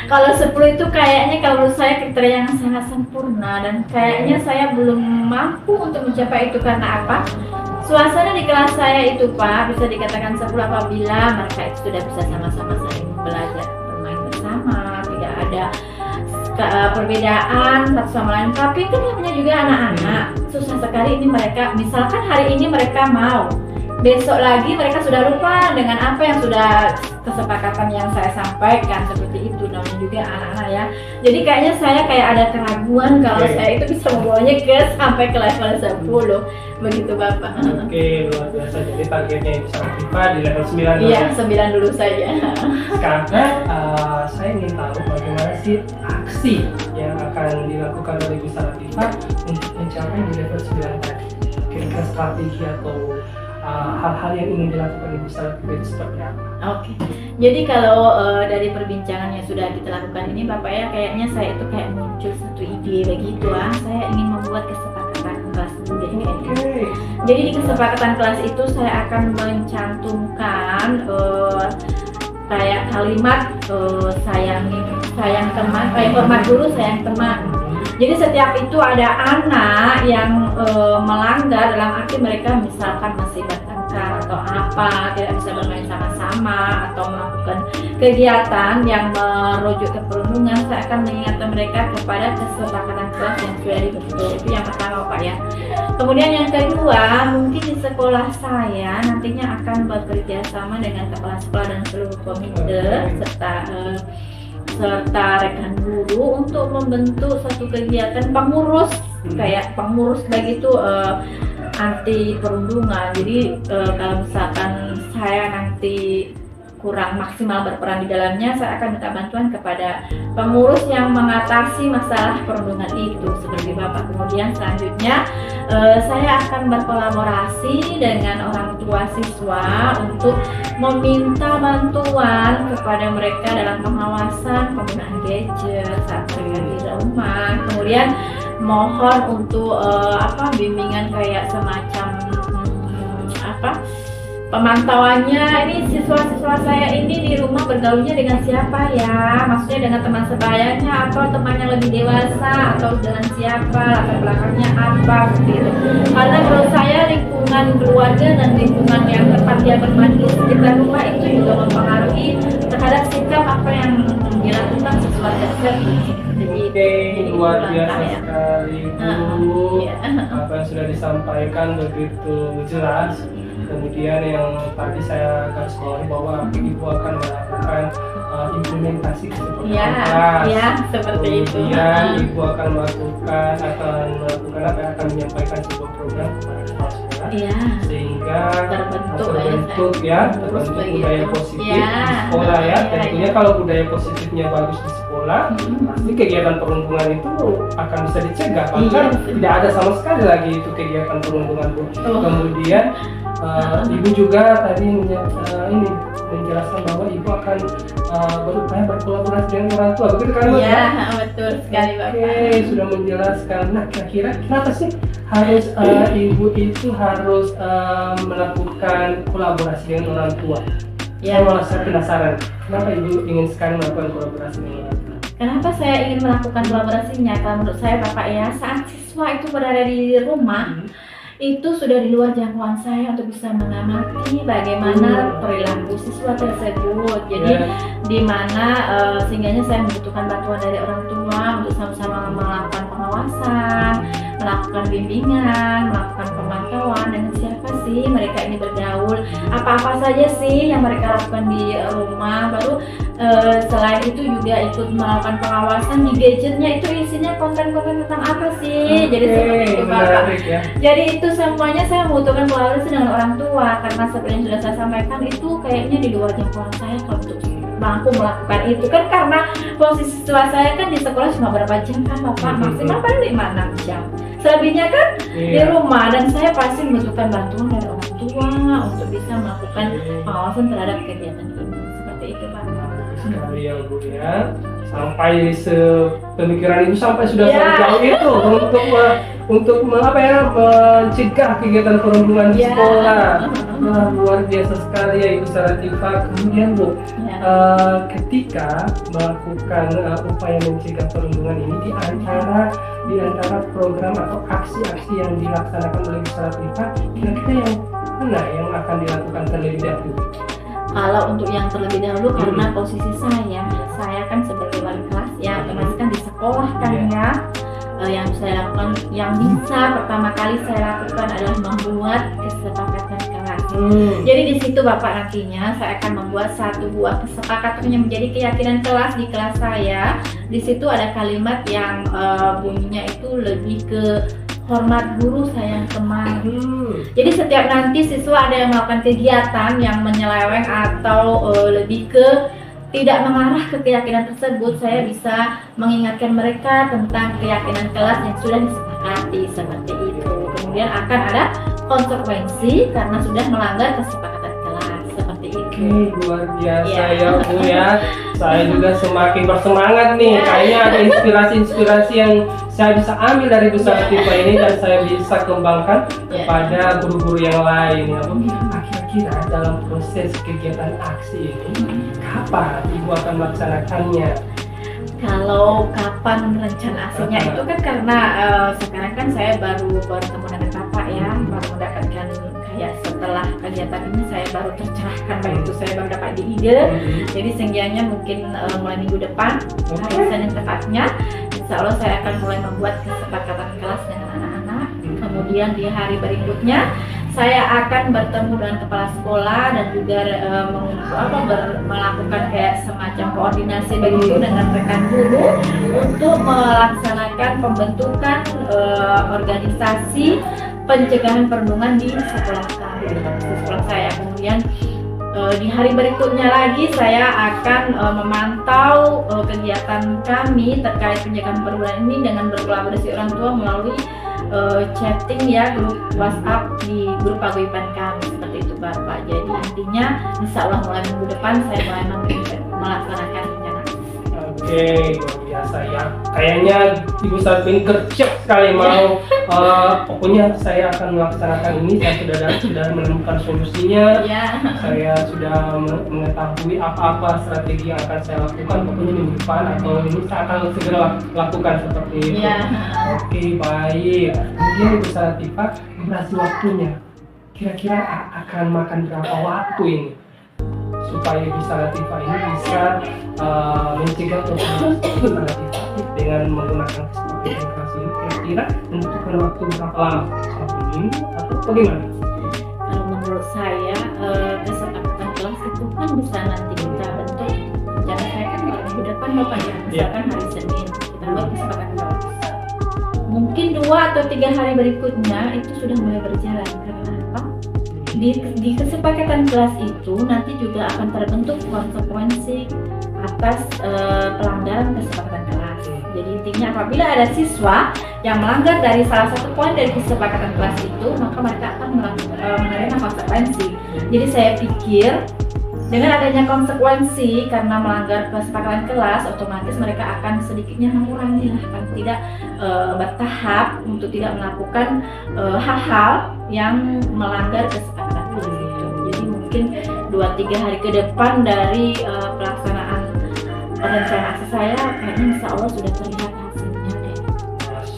Kalau 10 itu kayaknya kalau menurut saya kriteria yang sangat sempurna dan kayaknya saya belum mampu untuk mencapai itu. Karena apa? Suasana di kelas saya itu Pak bisa dikatakan 10 apabila mereka itu sudah bisa sama-sama saling belajar, bermain bersama, tidak ada perbedaan satu sama lain. Tapi kan namanya juga anak-anak, susah sekali ini mereka, misalkan hari ini mereka mau, besok lagi mereka sudah lupa dengan apa yang sudah kesepakatan yang saya sampaikan, seperti itu namanya juga anak-anak ya. Jadi kayaknya saya kayak ada keraguan kalau saya itu bisa membawanya sampai ke level 10 begitu Bapak. Oke, luar biasa. Jadi targetnya Ibu Salatifa di level 9 dulu. Iya, 9 dulu saja. Sekarang saya ingin tahu bagaimana sih aksi yang akan dilakukan oleh Ibu Salatifa untuk mencapai di level 9 tadi. Kira-kira strategi atau hal-hal yang ingin dilakukan Ibu Salatifa itu seperti apa? Oke, jadi kalau dari perbincangan yang sudah kita lakukan ini Bapak ya, kayaknya saya itu kayak muncul satu ide begitu ah. Saya ingin membuat kesepakatan kelas dulu ini. Jadi di kesepakatan kelas itu saya akan mencantumkan kayak kalimat sayang teman, hormat guru sayang teman. Jadi setiap itu ada anak yang melanggar dalam arti mereka misalkan masih bertengkar atau apa, tidak bisa bermain sama-sama atau melakukan kegiatan yang merujuk ke perundungan, saya akan mengingatkan mereka kepada kesepakatan kelas yang sudah dibentuk. Itu yang pertama Pak ya. Kemudian yang kedua, mungkin di sekolah saya nantinya akan bekerja sama dengan kepala sekolah dan seluruh komite serta rekan guru untuk membentuk satu kegiatan pengurus kayak pengurus begitu anti perundungan. Jadi kalau misalkan saya nanti kurang maksimal berperan di dalamnya, saya akan minta bantuan kepada pengurus yang mengatasi masalah perundungan itu seperti Bapak. Kemudian selanjutnya saya akan berkolaborasi dengan orang tua siswa untuk meminta bantuan kepada mereka dalam pengawasan penggunaan gadget saat mereka di rumah. Kemudian mohon untuk bimbingan kayak semacam pemantauannya, ini siswa-siswa saya ini di rumah bergaulnya dengan siapa ya, maksudnya dengan teman sebayanya atau teman yang lebih dewasa atau dengan siapa, latar belakangnya apa gitu. Karena menurut saya lingkungan keluarga dan lingkungan yang tempat dia bermain di sekitar rumah itu juga mempengaruhi terhadap sikap apa yang dilakukan siswa tersebut. Jadi luar biasa ya. sekali Bu. Apa yang sudah disampaikan begitu jelas Kemudian yang tadi saya garis bawahi bahwa ibu akan melakukan implementasi kesepakatan Ya, kelas. ya, seperti itu. Kemudian ibu akan melakukan apa ya, akan menyampaikan sebuah program kepada kepala sekolah Iya. sehingga Terbentuk terbentuk begitu. budaya positif Ya. di sekolah ya. Ya, Tentunya ya. kalau budaya positifnya bagus di sekolah, pasti kegiatan perundungan itu akan bisa dicegah. Bahkan Iya. tidak ada sama sekali lagi itu kegiatan perundungan, Bu. Oh. Kemudian ibu juga tadi menjelaskan bahwa ibu akan berupaya berkolaborasi dengan orang tua, begitu kan, Bu? Iya, betul sekali Bapak. Oke, sudah menjelaskan. Nah, kira-kira kenapa sih harus ibu itu harus melakukan kolaborasi dengan orang tua? Ya. Saya malah penasaran, kenapa ibu ingin sekali melakukan kolaborasi dengan orang tua? Kenapa saya ingin melakukan kolaborasinya? Kalau menurut saya Bapak ya, saat siswa itu berada di rumah, itu sudah di luar jangkauan saya untuk bisa mengamati bagaimana perilaku siswa tersebut. Jadi di mana sehingganya saya membutuhkan bantuan dari orang tua untuk sama-sama melakukan pengawasan, melakukan bimbingan, melakukan pemantauan dengan siapa sih mereka ini bergaul, apa-apa saja sih yang mereka lakukan di rumah. Baru selain itu juga ikut melakukan pengawasan di gadgetnya, itu isinya konten-konten tentang apa sih. Jadi seperti itu Bapak. Menarik ya. Jadi itu semuanya saya membutuhkan kolaborasi dengan orang tua, karena seperti yang sudah saya sampaikan itu kayaknya di luar jangkauan saya kalau untuk mampu melakukan itu kan, karena posisi siswa saya kan di sekolah cuma berapa jam kan Bapak, maksimal paling 5-6 jam, selebihnya kan di rumah, dan saya pasti membutuhkan bantuan dari orang tua untuk bisa melakukan pengawasan terhadap kegiatan ini. Seperti itu Pak. Sekali ya, Bu ya. Sampai pemikiran ibu sampai sudah Ya. sejauh itu untuk apa ya, mencegah kegiatan perundungan di Ya. sekolah. Wah, luar biasa sekali ya Ibu Saratifa. Kemudian Bu, Ya. ketika melakukan upaya mencegah perundungan ini di antara program atau aksi-aksi yang dilaksanakan oleh Ibu Saratifa, kira-kira yang mana yang akan dilakukan terlebih dahulu? Kalau untuk yang terlebih dahulu, karena posisi saya kan sebagai wali kelas ya, otomatis kan di sekolah kan ya. Yang saya lakukan, yang bisa pertama kali saya lakukan adalah membuat kesepakatan kelas. Jadi di situ Bapak nantinya saya akan membuat satu buah kesepakatan yang menjadi keyakinan kelas di kelas saya. Di situ ada kalimat yang bunyinya itu lebih ke hormat guru sayang teman. Jadi setiap nanti siswa ada yang melakukan kegiatan yang menyeleweng atau lebih ke tidak mengarah ke keyakinan tersebut, saya bisa mengingatkan mereka tentang keyakinan kelas yang sudah disepakati seperti itu. Kemudian akan ada konsekuensi karena sudah melanggar kesepakatan kelas seperti itu. Oke, luar biasa Ya. ya Bu ya. Saya juga semakin bersemangat nih. Kayaknya ada inspirasi-inspirasi yang saya bisa ambil dari Bu Saratifa ini dan saya bisa kembangkan kepada guru-guru yang lain ya Bu. Kira-kira dalam proses kegiatan aksi ini kapan Ibu akan melaksanakannya? Kalau kapan rencana aksinya itu kan karena sekarang kan saya baru bertemu dengan Bapak ya, baru mendapatkan kayak setelah kegiatan ini saya baru tercerahkan, baik itu saya baru dapat di ide. Jadi seenggaknya mungkin mulai minggu depan, hari Senin tepatnya, insya Allah saya akan mulai membuat kesepakatan kelas dengan anak-anak. Kemudian di hari berikutnya saya akan bertemu dengan kepala sekolah dan juga melakukan kayak semacam koordinasi begitu dengan rekan guru untuk melaksanakan pembentukan organisasi pencegahan perundungan di sekolah kami, di sekolah saya. Kemudian di hari berikutnya lagi saya akan memantau kegiatan kami terkait pencegahan perundungan ini dengan berkolaborasi orang tua melalui chatting ya, grup WhatsApp di grup paguyuban kami seperti itu Bapak. Jadi intinya insya Allah mulai minggu depan saya mulai melaksanakan rencana. Oke, luar biasa ya. Kayaknya Ibu Saratifa gercep sekali mau. Pokoknya saya akan melaksanakan ini. Saya sudah menemukan solusinya. Ya. Saya sudah mengetahui apa-apa strategi yang akan saya lakukan. Pokoknya minggu depan atau ini saya akan segera lakukan seperti itu. Ya. Oke, baik. Kemudian Ibu Saratifa, durasi waktunya kira-kira akan makan berapa waktu ini supaya Ibu Saratifa ini bisa mencegah perundungan efektif dengan menggunakan kesepakatan kelas ini? Kira-kira membutuhkan waktu berapa lama? 1 minggu atau bagaimana? Kalau menurut saya kesepakatan kelas itu kan bisa nanti kita bentuk. Rencana saya kan minggu depan Bapak ya, misalkan hari Senin kita buat kesepakatan kelas. Mungkin 2 atau 3 hari berikutnya itu sudah mulai berjalan. Karena apa? Di kesepakatan kelas itu nanti juga akan terbentuk konsekuensi atas pelanggaran kesepakatan kelas. Jadi intinya apabila ada siswa yang melanggar dari salah satu poin dari kesepakatan kelas itu, maka mereka akan menerima konsekuensi. Jadi saya pikir dengan adanya konsekuensi karena melanggar kesepakatan kelas, otomatis mereka akan sedikitnya mengurangi, akan tidak bertahap untuk tidak melakukan hal-hal yang melanggar kesepakatan kelas itu. Jadi mungkin 2-3 hari ke depan dari pelaksanaan rencana aksi saya, kayaknya insya Allah sudah terlihat hasilnya deh.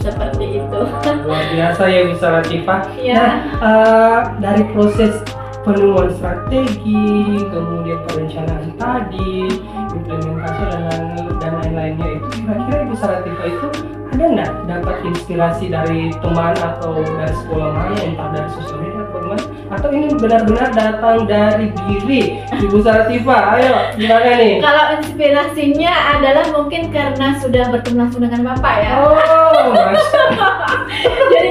Seperti itu. Luar biasa ya Bu Latifah. Ya. Nah, dari proses penemuan strategi, kemudian perencanaan tadi, implementasi dan lain-lainnya itu, kira-kira Ibu Latifah itu ada nggak dapat inspirasi dari teman atau dari sekolah mana, entah dari sosial media atau teman, atau ini benar-benar datang dari diri Ibu Latifah? Ayo, gimana nih? Kalau inspirasinya adalah mungkin karena sudah bertemu langsung dengan Bapak ya. Oh, Masya Jadi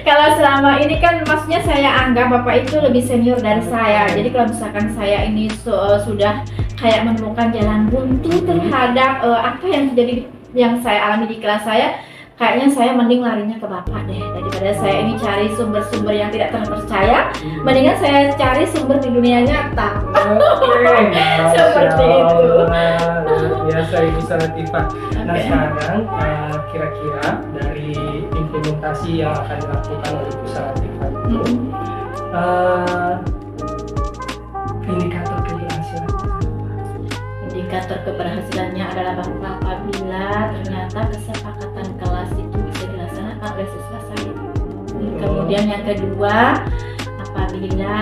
kalau selama ini kan maksudnya saya anggap Bapak itu lebih senior dari saya. Jadi kalau misalkan saya ini sudah kayak menemukan jalan buntu terhadap apa yang terjadi yang saya alami di kelas saya, kayaknya saya mending larinya ke Bapak deh, daripada saya ini cari sumber-sumber yang tidak terpercaya. Mendingan saya cari sumber di dunia nyata. Seperti itu. Biasa Ibu Latifah. Nah sekarang kira-kira dari implementasi yang akan dilakukan oleh Ibu Latifah itu, indikator keberhasilan. Indikator keberhasilannya adalah bahwa apabila ternyata kesepakatan kelas itu bisa dilaksanakan oleh siswa saya. Kemudian yang kedua, apabila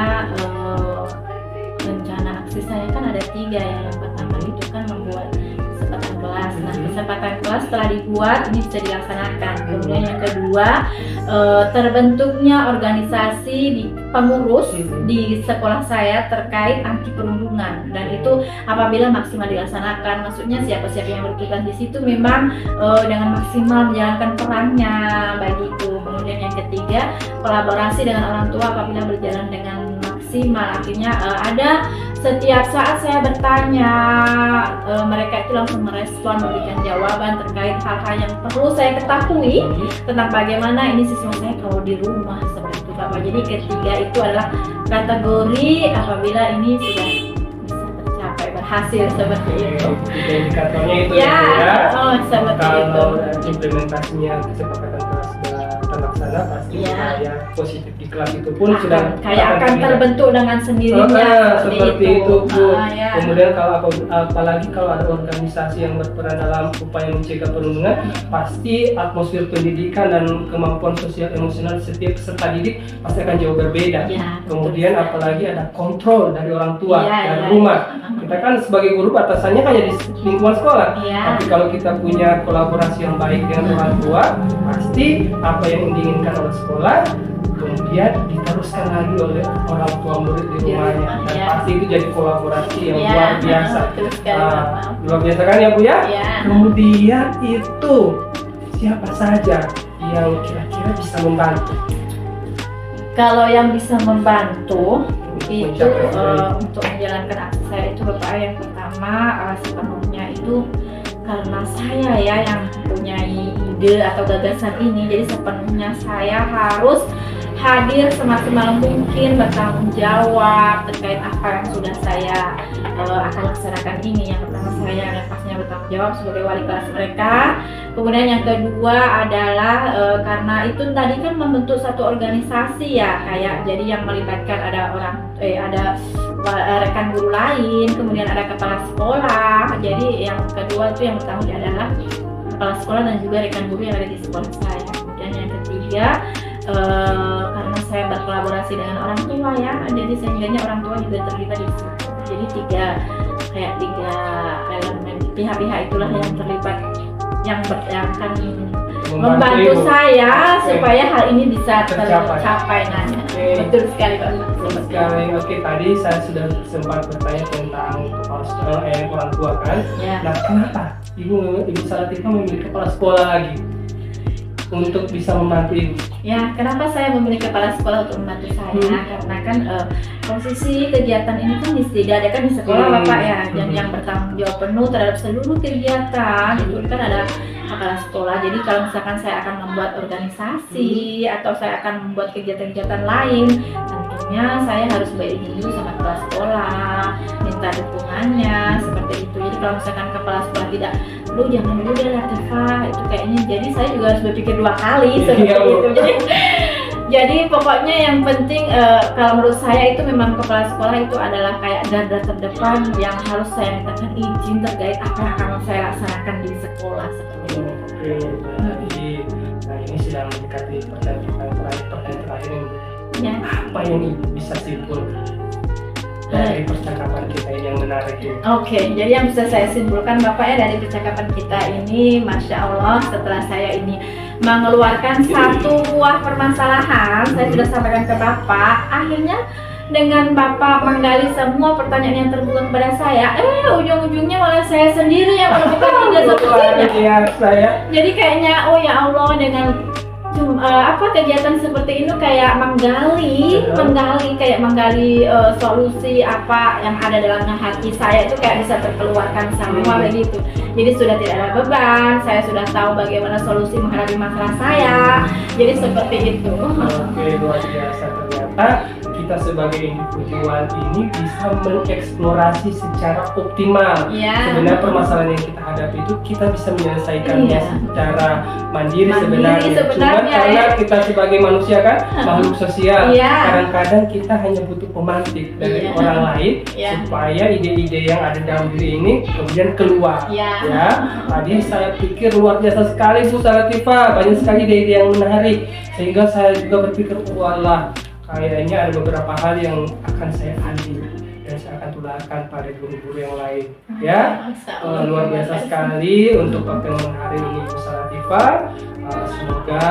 rencana aksi saya kan ada 3 ya. Yang pertama itu kan membuat kesepakatan kelas. Nah, kesepakatan kelas setelah dibuat ini bisa dilaksanakan. Kemudian yang kedua, terbentuknya organisasi di pengurus di sekolah saya terkait anti perundungan, dan itu apabila maksimal dilaksanakan, maksudnya siapa-siapa yang bertugas di situ memang dengan maksimal menjalankan perannya bagi itu. Kemudian yang ketiga, kolaborasi dengan orang tua apabila berjalan dengan maksimal, artinya ada setiap saat saya bertanya, mereka itu langsung merespon, memberikan jawaban terkait hal-hal yang perlu saya ketahui tentang bagaimana ini siswa saya kalau di rumah, seperti itu Bapak. Jadi ketiga itu adalah kategori apabila ini sudah bisa tercapai berhasil, seperti itu. Tiga indikatornya itu Ya, ya. seperti itu. Kalau implementasinya kesepakatan kelas sudah terlaksana, pasti ya positif di kelas itu pun sudah akan terbentuk dengan sendirinya. Seperti itu Bu. Ya. Kemudian apalagi kalau ada organisasi yang berperan dalam upaya mencegah perundungan, pasti atmosfer pendidikan dan kemampuan sosial emosional setiap peserta didik pasti akan jauh berbeda. Ya, kemudian apalagi ada kontrol dari orang tua dari ya. rumah. Kita kan sebagai guru batasannya hanya di lingkungan sekolah. Ya. Tapi kalau kita punya kolaborasi yang baik dengan orang tua, pasti apa yang diinginkan oleh sekolah kemudian diteruskan lagi oleh orang tua murid di rumahnya, dan pasti itu jadi kolaborasi yang luar biasa. Luar biasa kan ya Bu ya? Kemudian itu siapa saja yang kira-kira bisa membantu? Kalau yang bisa membantu itu untuk menjalankan aksi saya itu Bapak, yang pertama sepenuhnya itu karena saya ya yang mempunyai ide atau gagasan ini, jadi sepenuhnya saya harus hadir semaksimal mungkin, bertanggung jawab terkait apa yang sudah saya akan laksanakan ini. Yang pertama saya dan pastinya bertanggung jawab sebagai wali kelas mereka. Kemudian yang kedua adalah karena itu tadi kan membentuk satu organisasi ya, kayak jadi yang melibatkan ada rekan guru lain, kemudian ada kepala sekolah. Jadi yang kedua itu yang pertama adalah kepala sekolah dan juga rekan guru yang ada di sekolah saya. Kemudian yang ketiga, karena saya berkolaborasi dengan orang tua ya, jadi sehingga orang tua juga terlibat di situ. Jadi tiga elemen pihak-pihak itulah yang terlibat, yang akan membantu Ibu. saya Oke. supaya hal ini bisa Tercapai. tercapai. Nah, Oke. betul sekali Pak. Betul sekali. Oke, tadi saya sudah sempat bertanya tentang kepala sekolah orang tua kan. Ya. Nah, kenapa Ibu Salatifah memilih kepala sekolah lagi untuk bisa membantu Ibu? Ya, kenapa saya memilih kepala sekolah untuk membantu saya? Karena kan posisi kegiatan ini kan diadakan di sekolah Bapak ya, dan yang bertanggung jawab penuh terhadap seluruh kegiatan itu kan ada kepala sekolah. Jadi kalau misalkan saya akan membuat organisasi atau saya akan membuat kegiatan-kegiatan lain, tentunya saya harus berizin dulu sama kepala sekolah, minta dukungannya seperti itu. Jadi kalau misalkan kepala sekolah tidak, lu jangan dulu deh Latifah, itu kayaknya, jadi saya juga harus berpikir 2 kali seperti Iya, Bu. itu. Jadi pokoknya yang penting kalau menurut saya itu memang kepala sekolah itu adalah kayak garda terdepan yang harus saya mintakan izin terkait apa yang akan saya laksanakan di sekolah seperti itu. Oke, jadi nah ini sedang mendekati pertanyaan terakhir ini. Ya. Apa yang Ibu bisa simpul dari percakapan kita ini yang menarik ini? Oke, jadi yang bisa saya simpulkan Bapak ya dari percakapan kita ini, Masya Allah, setelah saya ini mengeluarkan satu buah permasalahan, saya sudah sampaikan ke Bapak, akhirnya dengan Bapak menggali semua pertanyaan yang terbuka kepada saya, ujung-ujungnya malah saya sendiri yang menemukan ide solusinya. Iya, saya. Jadi kayaknya, oh ya Allah, dengan kegiatan seperti ini kayak menggali solusi apa yang ada dalam hati saya itu kayak bisa terkeluarkan semua begitu. Jadi sudah tidak ada beban, saya sudah tahu bagaimana solusi menghadapi masalah saya. Jadi seperti itu. Oke, luar biasa. Ternyata kita sebagai individual ini bisa mengeksplorasi secara optimal. Iya. Sebenarnya permasalahan yang kita hadapi itu kita bisa menyelesaikannya Iya. secara mandiri Mandiri sebenarnya. Cuma sebenarnya, karena ya. kita sebagai manusia kan makhluk sosial, Iya. kadang-kadang kita hanya butuh pemantik dari Iya. orang lain Iya. supaya ide-ide yang ada dalam diri ini kemudian keluar. Iya. Ya, tadi saya pikir luar biasa sekali Bu Salatifah, banyak sekali ide-ide yang menarik sehingga saya juga berpikir walah, kayaknya ada beberapa hal yang akan saya ambil dan saya akan tularkan pada guru-guru yang lain. Ya, luar biasa sekali untuk waktu yang hari ini Ibu Salatifah. Semoga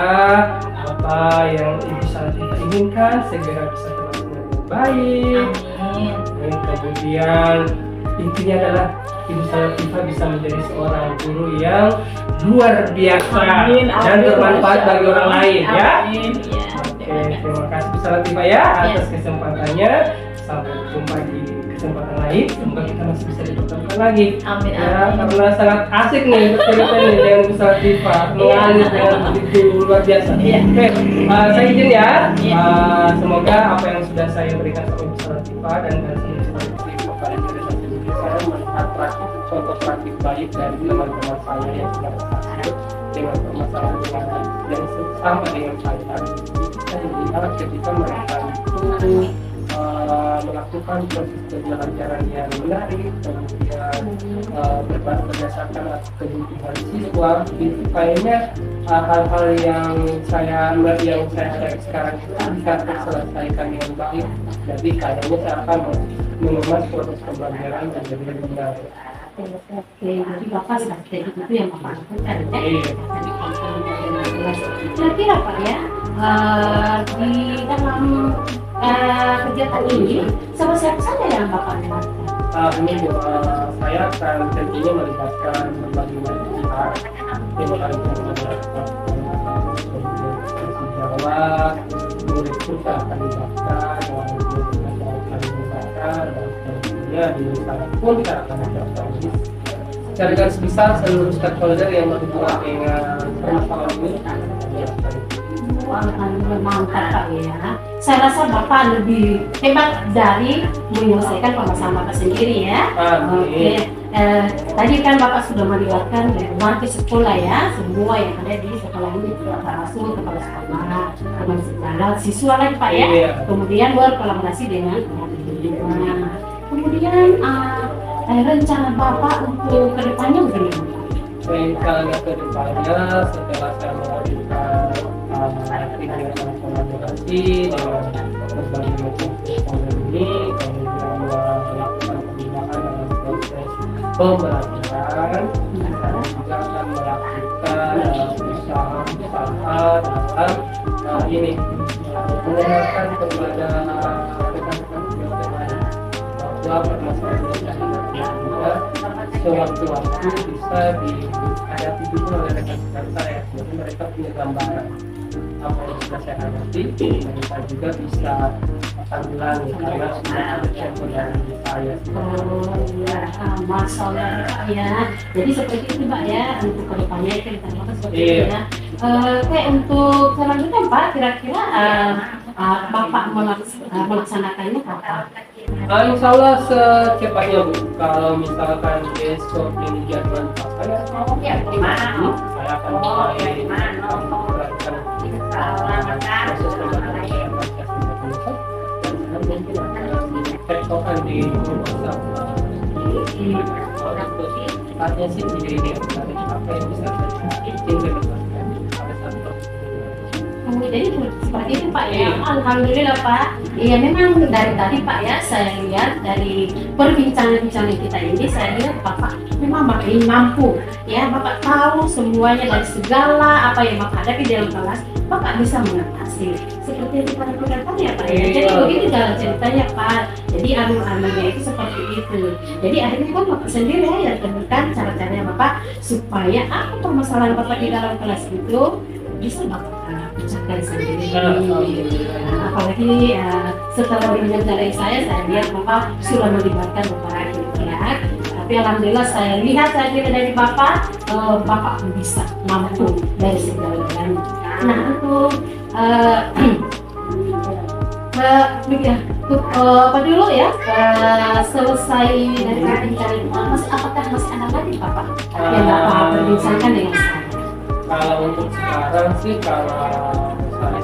apa yang Ibu Salatifah inginkan segera bisa terlaksana dengan baik. Amin. Dan kemudian intinya adalah Ibu Salatifah bisa menjadi seorang guru yang luar biasa Amin. dan bermanfaat bagi orang lain ya. Amin. Ya. Oke, terima kasih Bu Salatifah ya atas kesempatannya. Sampai jumpa di kesempatan lain. Semoga kita masih bisa dipertemukan lagi. Amin. Ya, Amin. karena sangat asik nih cerita nih dengan Bu Salatifah, mengalir dengan begitu luar biasa. Iya. Oke, saya izin ya. Iya. Semoga apa yang sudah saya berikan kepada Bu Salatifah dan teman-teman kepada saya melihat praktik contoh praktik baik dari teman-teman saya yang sudah bersatu dengan permasalahan yang sama dengan saya. Saya melihat ketika mereka itu melakukan proses pembelajaran yang menarik, kemudian berdasarkan kebutuhan siswa, itu kayaknya hal-hal yang saya hadapi sekarang itu bisa terselesaikan dengan baik. Jadi kayaknya saya akan mengemas proses pembelajaran menjadi lebih menarik. Oke, jadi Bapak strategi itu yang Bapak lakukan ya. Iya. Kira-kira Pak ya, di dalam kegiatan ini sama siapa saja yang Bapak lihat? Ini saya akan tentunya melibatkan berbagai macam pihak, mulai dari Jawa, murid pun saya akan libatkan, orang tua akan libatkan, dan tentunya di sana pun saya akan libatkan. Carikan sebisa seluruh stakeholder yang berhubungan dengan permasalahan ini. Mantap Pak ya. Saya rasa Bapak lebih hebat dari menyelesaikan permasalahan Bapak sendiri ya. Oke. Tadi kan Bapak sudah melibatkan warga sekolah ya, semua yang ada di sekolah ini, termasuk kepala sekolah, teman sekolah, siswa lagi Pak ya. Iya. Kemudian berkolaborasi dengan lingkungan. Kemudian rencana Bapak untuk kedepannya bagaimana? Rencana kedepannya setelah saya melakukan kegiatan kolaborasi dengan berbagai macam stakeholder ini, kemudian melakukan pembinaan dalam proses pembelajaran, saya juga akan melakukan usaha dalam ini mengenalkan kepada rekan-rekan bagaimana bahwa permasalahan juga sewaktu-waktu bisa dihadapi juga oleh rekan-rekan saya. Jadi mereka punya gambaran apa yang sudah saya hadapi, mereka juga bisa tanggulangi karena sudah ada contoh dari saya. Oh ya, Masya Allah ya, Pak ya. Jadi seperti itu Pak ya, untuk kedepannya itu ditambahkan seperti itu ya. Oke, untuk selanjutnya Pak, kira-kira Bapak melaksanakannya kapan? Insya Allah secepatnya Bu. Kalau misalkan besok ini jadwal dipakai, saya akan mulai melakukan proses pembahasan Pancasila dan mungkin akan tektokan di WhatsApp. Tepatnya sih ide-ide apa yang bisa saya depankan pada saat proses. Jadi seperti itu Pak ya. Alhamdulillah Pak. Iya memang dari tadi Pak ya, saya lihat dari perbincangan kita ini, saya lihat Bapak memang makin mampu ya. Bapak tahu semuanya dari segala apa yang Bapak hadapi dalam kelas, Bapak bisa mengatasi. Seperti yang kita lakukan tadi ya Pak ya. Jadi begitu dalam ceritanya Pak. Jadi alurnya itu seperti itu. Jadi akhirnya kan Bapak sendiri ya yang temukan cara-caranya Bapak supaya apa permasalahan Bapak di dalam kelas itu bisa Bapak pecahkan sendiri. Apalagi setelah mendengar dari saya lihat Bapak sudah melibatkan Bapak gitu ya. Tapi alhamdulillah saya lihat dari Bapak, Bapak bisa mampu dari segala-galanya. Nah untuk apa dulu ya, selesai dari perbincangan apakah masih ada lagi Bapak yang Bapak perbincangkan dengan saya? Kalau untuk sekarang sih, kalau saya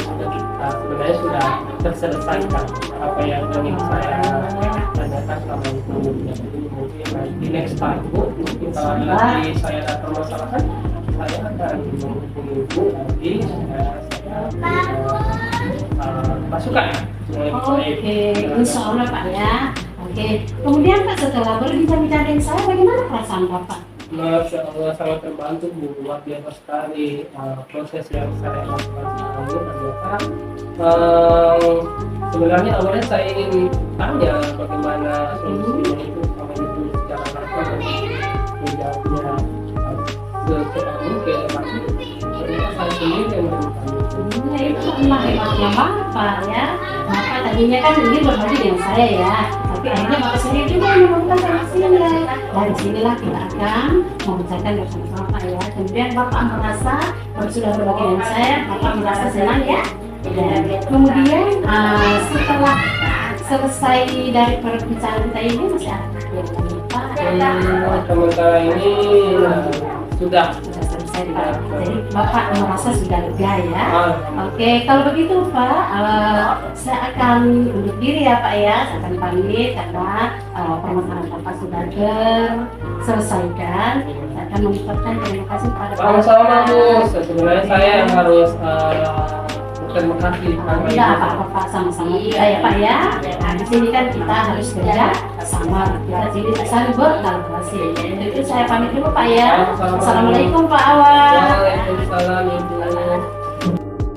sebenarnya sudah terselesaikan apa yang ingin saya tanyakan selama itu. Jadi mungkin di next time Bu, mungkin kalau nanti saya ada permasalahan, saya akan menghubungi Ibu nanti masukan. Oke, insya Allah Pak ya. Oke, kemudian Pak setelah berbincang-bincang dengan saya, bagaimana perasaan Bapak? Masya Allah, sangat terbantu Bu, luar biasa sekali proses yang saya lakukan sekarang ini. Ternyata sebenarnya awalnya saya ingin tanya bagaimana solusinya itu sama Ibu secara langsung dan menjawabnya secepat mungkin. Tapi ternyata saya sendiri yang menemukan itu. Nah itu memang hebatnya Bapak ya. Bapak tadinya kan ingin berbagi dengan saya ya, tapi akhirnya Bapak sendiri juga yang menemukan solusinya. Dari sinilah kita akan membicarakan bersama-sama Pak ya. Kemudian Bapak merasa kalau sudah berbagi dengan saya, Bapak merasa senang ya. Kemudian setelah selesai dari perbincangan kita ini masih ada yang lain Pak? Sementara ini sudah selesai Pak. Jadi Bapak merasa sudah lega ya. Oke, kalau begitu Pak, saya akan undur diri ya Pak ya. Saya akan pamit karena permasalahan Bapak sudah terselesaikan. Saya akan mengucapkan terima kasih kepada Bapak. Sama-sama Bu, sebenarnya saya yang harus terima kasih karena Tidak apa-apa sama-sama kita ya Pak ya. Nah di sini kan kita harus kerja sama, kita sini saling berkolaborasi. Jadi itu saya pamit dulu Pak ya. Assalamualaikum Pak Awan. Waalaikumsalam Ibu.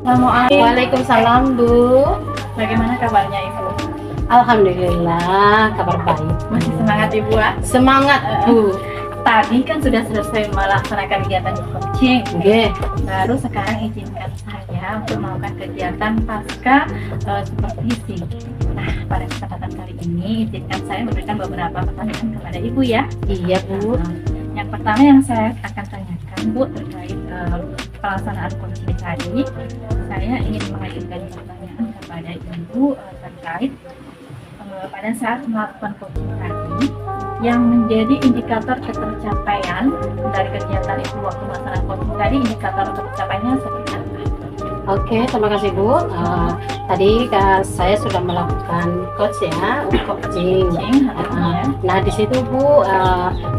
Assalamualaikum. Waalaikumsalam Bu. Bagaimana kabarnya Ibu? Alhamdulillah kabar baik. Masih semangat Ibu ya? Semangat Bu. Tadi kan sudah selesai melaksanakan kegiatan coaching. Oke. Baru sekarang izinkan saya untuk melakukan kegiatan pasca supervisi. Nah, pada kesempatan kali ini izinkan saya memberikan beberapa pertanyaan kepada Ibu ya. Iya Bu. Yang pertama yang saya akan tanyakan Bu terkait pelaksanaan coaching tadi, saya ingin mengajukan pertanyaan kepada Ibu terkait pada saat melakukan coaching tadi yang menjadi indikator ketercapaian dari kegiatan itu waktu melaksanakan coaching tadi, indikator tercapainya seperti apa? Oke, terima kasih Bu. Tadi saya sudah melakukan coach ya, coaching. Nah di situ Bu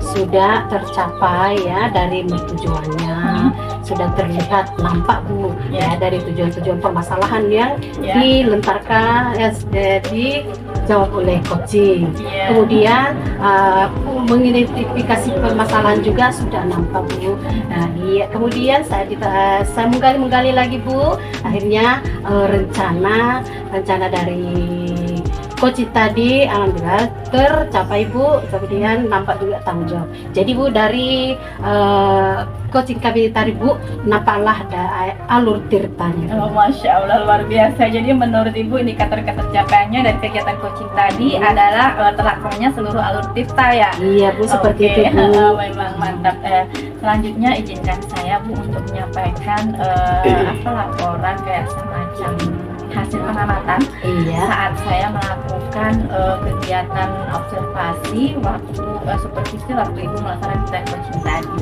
sudah tercapai ya dari tujuannya, sudah terlihat nampak Bu ya dari tujuan-tujuan permasalahan yang dilentarkan dijawab oleh coaching. Iya. Kemudian mengidentifikasi permasalahan juga sudah nampak Bu. Nah, iya. Kemudian saya menggali lagi Bu. Akhirnya rencana dari coaching tadi alhamdulillah tercapai Bu. Kemudian nampak juga tanggung jawab. Jadi Bu, dari coaching kami tadi Bu, nampaklah ada alur ceritanya. Oh, Masya Allah, luar biasa. Jadi menurut Ibu indikator capaiannya dari kegiatan coaching tadi adalah terlaksananya seluruh alur tirta ya? Iya Bu, seperti itu Bu. Memang mantap. Selanjutnya izinkan saya Bu untuk menyampaikan laporan kayak semacam hasil pengamatan saat saya melakukan kegiatan observasi waktu supervisi waktu Ibu melaksanakan kegiatan coaching tadi.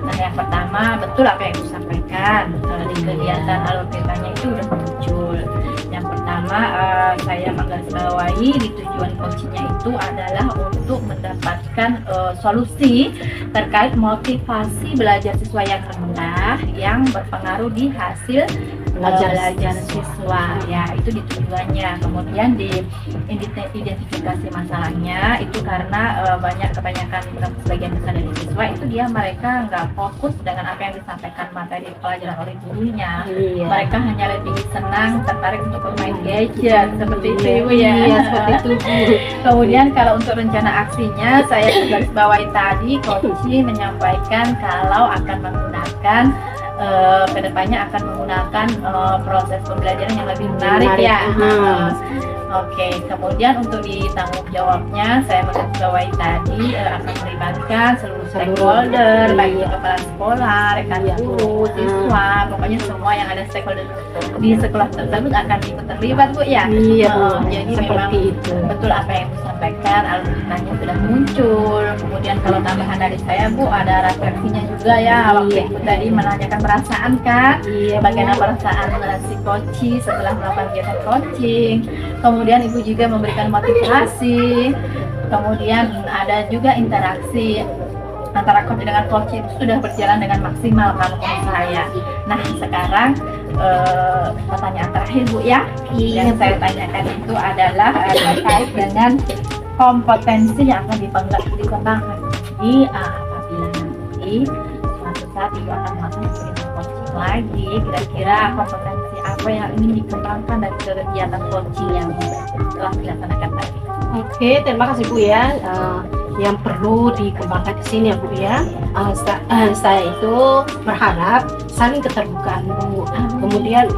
Nah, yang pertama betul apa yang Ibu sampaikan, di kegiatan alur tirtanya itu udah muncul. Yang pertama saya menggarisbawahi di tujuan coachingnya itu adalah untuk mendapatkan solusi terkait motivasi belajar siswa yang rendah yang berpengaruh di hasil belajar siswa ya, itu di tujuannya. Kemudian di identifikasi masalahnya itu karena kebanyakan sebagian besar dari siswa itu mereka nggak fokus dengan apa yang disampaikan materi pelajaran oleh gurunya. Mereka hanya lebih senang tertarik untuk bermain gadget seperti itu Ibu ya. Iya, seperti itu Bu. Kemudian kalau untuk rencana aksinya saya garis bawahi tadi, coaching menyampaikan kalau akan menggunakan kedepannya akan menggunakan proses pembelajaran yang lebih menarik ya. Oke, kemudian untuk di tanggung jawabnya saya menggarisbawahi tadi akan melibatkan seluruh stakeholder, baik itu kepala sekolah, rekan guru, siswa, pokoknya semua yang ada stakeholder di sekolah tersebut akan ikut terlibat Bu ya. Iya Bu. Jadi Seperti memang itu. betul apa yang Ibu sampaikan, alur ceritanya sudah muncul. Kemudian kalau tambahan dari saya Bu, ada refleksinya juga ya. Waktu Ibu tadi menanyakan perasaan kan, bagaimana perasaan si coaching setelah melakukan kegiatan coaching. Kemudian Ibu juga memberikan motivasi. Kemudian ada juga interaksi antara coach dengan coaching itu sudah berjalan dengan maksimal kalau menurut saya. Nah, sekarang pertanyaan terakhir Bu ya, yang saya tanyakan itu adalah terkait dengan kompetensi yang akan dikembangkan di apabila nanti suatu saat Ibu akan melakukan kegiatan coaching lagi, kira-kira kompetensi apa yang ingin dikembangkan dari kegiatan coaching yang telah dilaksanakan tadi? Oke, terima kasih Bu ya. Yang perlu dikembangkan di sini ya Bu ya. Saya itu berharap saling keterbukaan Bu. Kemudian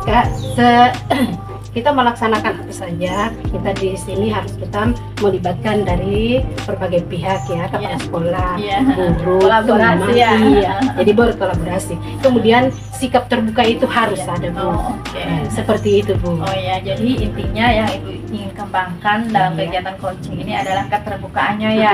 kita melaksanakan apa saja, kita di sini harus kita melibatkan dari berbagai pihak ya, kepala sekolah, guru, kolaborasi jadi berkolaborasi. Kemudian sikap terbuka itu harus ada Bu. Seperti itu Bu. Oh ya, jadi intinya yang Ibu ingin kembangkan dalam kegiatan coaching ini adalah keterbukaannya ya.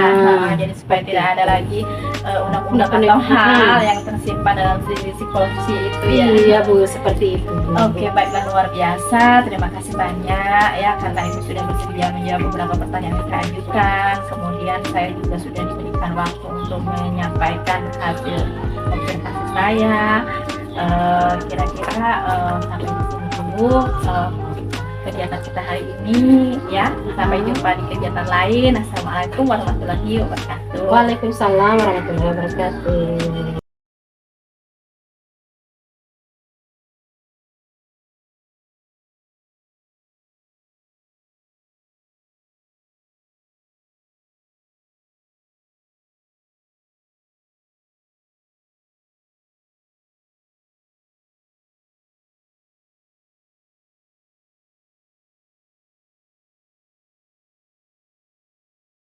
Jadi supaya tidak ada lagi undang-undang atau hal yang tersimpan dalam diri si coaching itu ya. Iya Bu, seperti itu Bu. Oke, baiklah, luar biasa. Terima kasih banyak ya karena Ibu sudah bersedia menjawab beberapa pertanyaan yang saya ajukan. Kemudian saya juga sudah diberikan waktu untuk menyampaikan hasil observasi saya. Kira-kira sampai di sini dulu kegiatan kita hari ini ya. Sampai jumpa di kegiatan lain. Assalamualaikum warahmatullahi wabarakatuh. Waalaikumsalam warahmatullahi wabarakatuh.